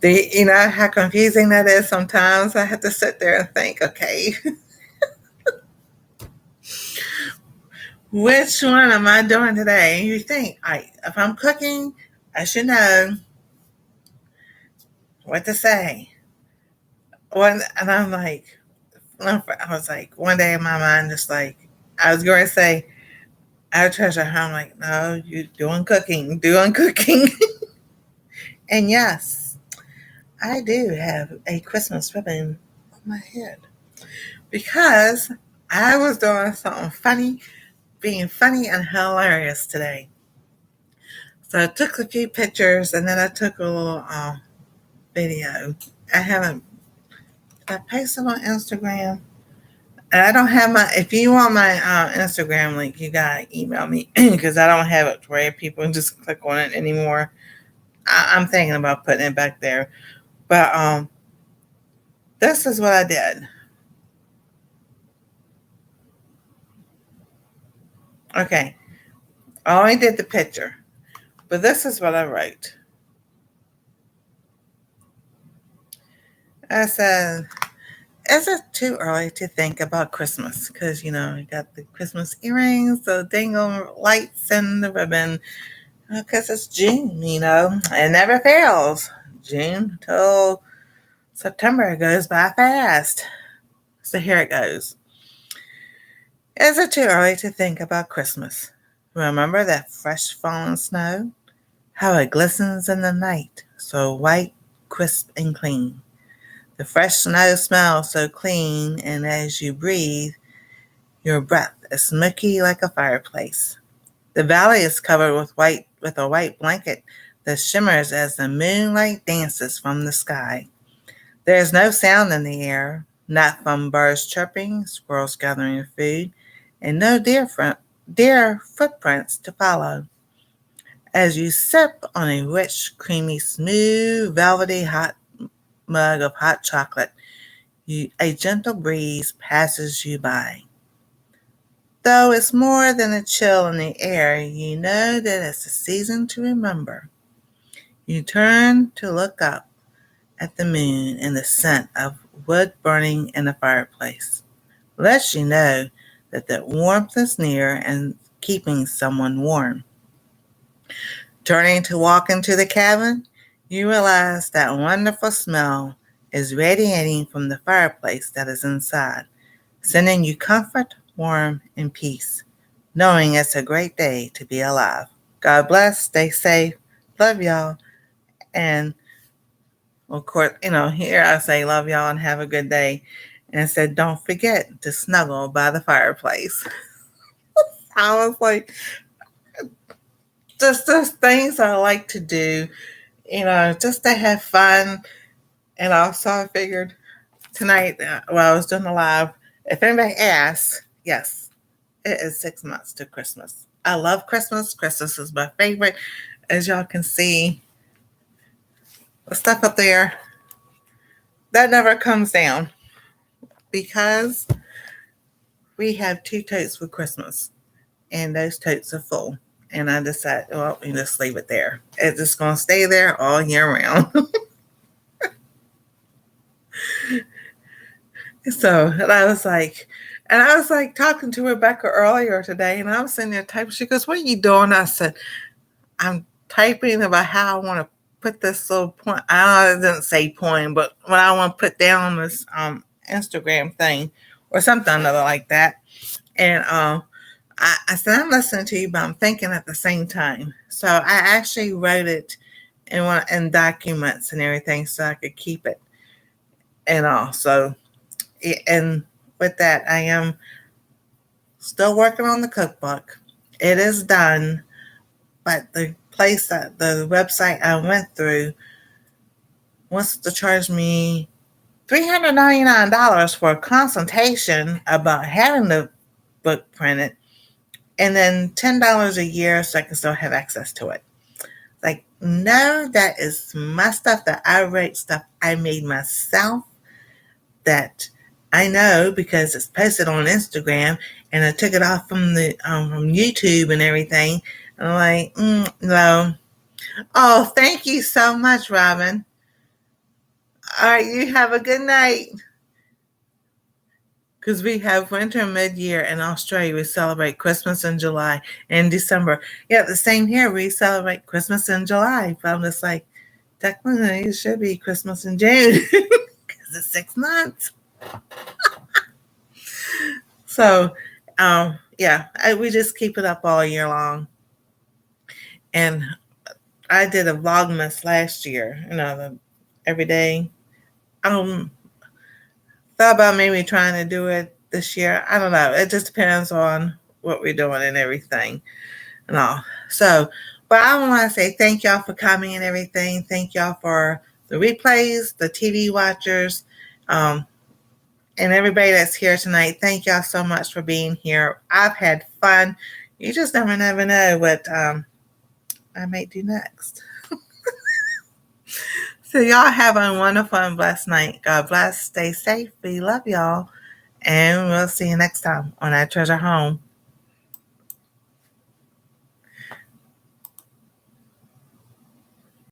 You know how confusing that is sometimes? I have to sit there and think, okay, which one am I doing today? You think, if I'm cooking, I should know what to say. And I'm like, I was like, one day in my mind, just like, I was going to say, Our Treasure Home. Like, no, you're doing cooking. And yes, I do have a Christmas ribbon on my head because I was doing something funny, being funny and hilarious today. So I took a few pictures and then I took a little video. I haven't, I posted on Instagram. And I don't have if you want my Instagram link, you gotta email me because I don't have it where people just click on it anymore. I'm thinking about putting it back there. But this is what I did. Okay. I only did the picture. But this is what I wrote. I said, is it too early to think about Christmas? Because, you got the Christmas earrings, the dingle lights, and the ribbon. Because it's June, it never fails. June till September goes by fast. So here it goes. Is it too early to think about Christmas? Remember that fresh fallen snow? How it glistens in the night, so white, crisp, and clean. The fresh snow smells so clean, and as you breathe, your breath is smoky like a fireplace. The valley is covered with a white blanket that shimmers as the moonlight dances from the sky. There is no sound in the air, not from birds chirping, squirrels gathering food, and no deer footprints to follow. As you sip on a rich, creamy, smooth, velvety hot mug of hot chocolate, a gentle breeze passes you by. Though it's more than a chill in the air, you know that it's a season to remember. You turn to look up at the moon, and the scent of wood burning in the fireplace lets you know that the warmth is near and keeping someone warm. Turning to walk into the cabin, you realize that wonderful smell is radiating from the fireplace that is inside, sending you comfort, warmth, and peace, knowing it's a great day to be alive. God bless, stay safe, love y'all, and of course, here I say love y'all and have a good day, and said don't forget to snuggle by the fireplace. I was like, just things I like to do, just to have fun. And also I figured tonight, while I was doing the live, if anybody asks, yes, it is 6 months to Christmas. I love Christmas. Christmas is my favorite. As y'all can see, the stuff up there, that never comes down because we have 2 totes for Christmas, and those totes are full. And I decided, well, we just leave it there. It's just going to stay there all year round. So, and I was like talking to Rebecca earlier today, and I was sitting there typing. She goes, "What are you doing?" I said, "I'm typing about how I want to put this little point." I didn't say point, but what I want to put down on this Instagram thing or something other like that. And I said, "I'm listening to you, but I'm thinking at the same time." So I actually wrote it in documents and everything so I could keep it and all. So, and with that, I am still working on the cookbook. It is done, but the website I went through wants to charge me $399 for a consultation about having the book printed, and then $10 a year so I can still have access to it. Like, no, that is my stuff that I write, stuff I made myself, that I know because it's posted on Instagram, and I took it off from from YouTube and everything. And I'm like, no. Oh, thank you so much, Robin. All right, you have a good night. Because we have winter mid-year in Australia. We celebrate Christmas in July and December. Yeah, the same here. We celebrate Christmas in July. But I'm just like, technically, it should be Christmas in June because it's 6 months. So, we just keep it up all year long. And I did a Vlogmas last year, every day. Thought about maybe trying to do it this year. I don't know. It just depends on what we're doing and everything and all. So, but I want to say thank y'all for coming and everything. Thank y'all for the replays, the TV watchers, and everybody that's here tonight. Thank y'all so much for being here. I've had fun. You just never know what I might do next. So y'all have a wonderful and blessed night. God bless. Stay safe. We love y'all. And we'll see you next time on our treasure home.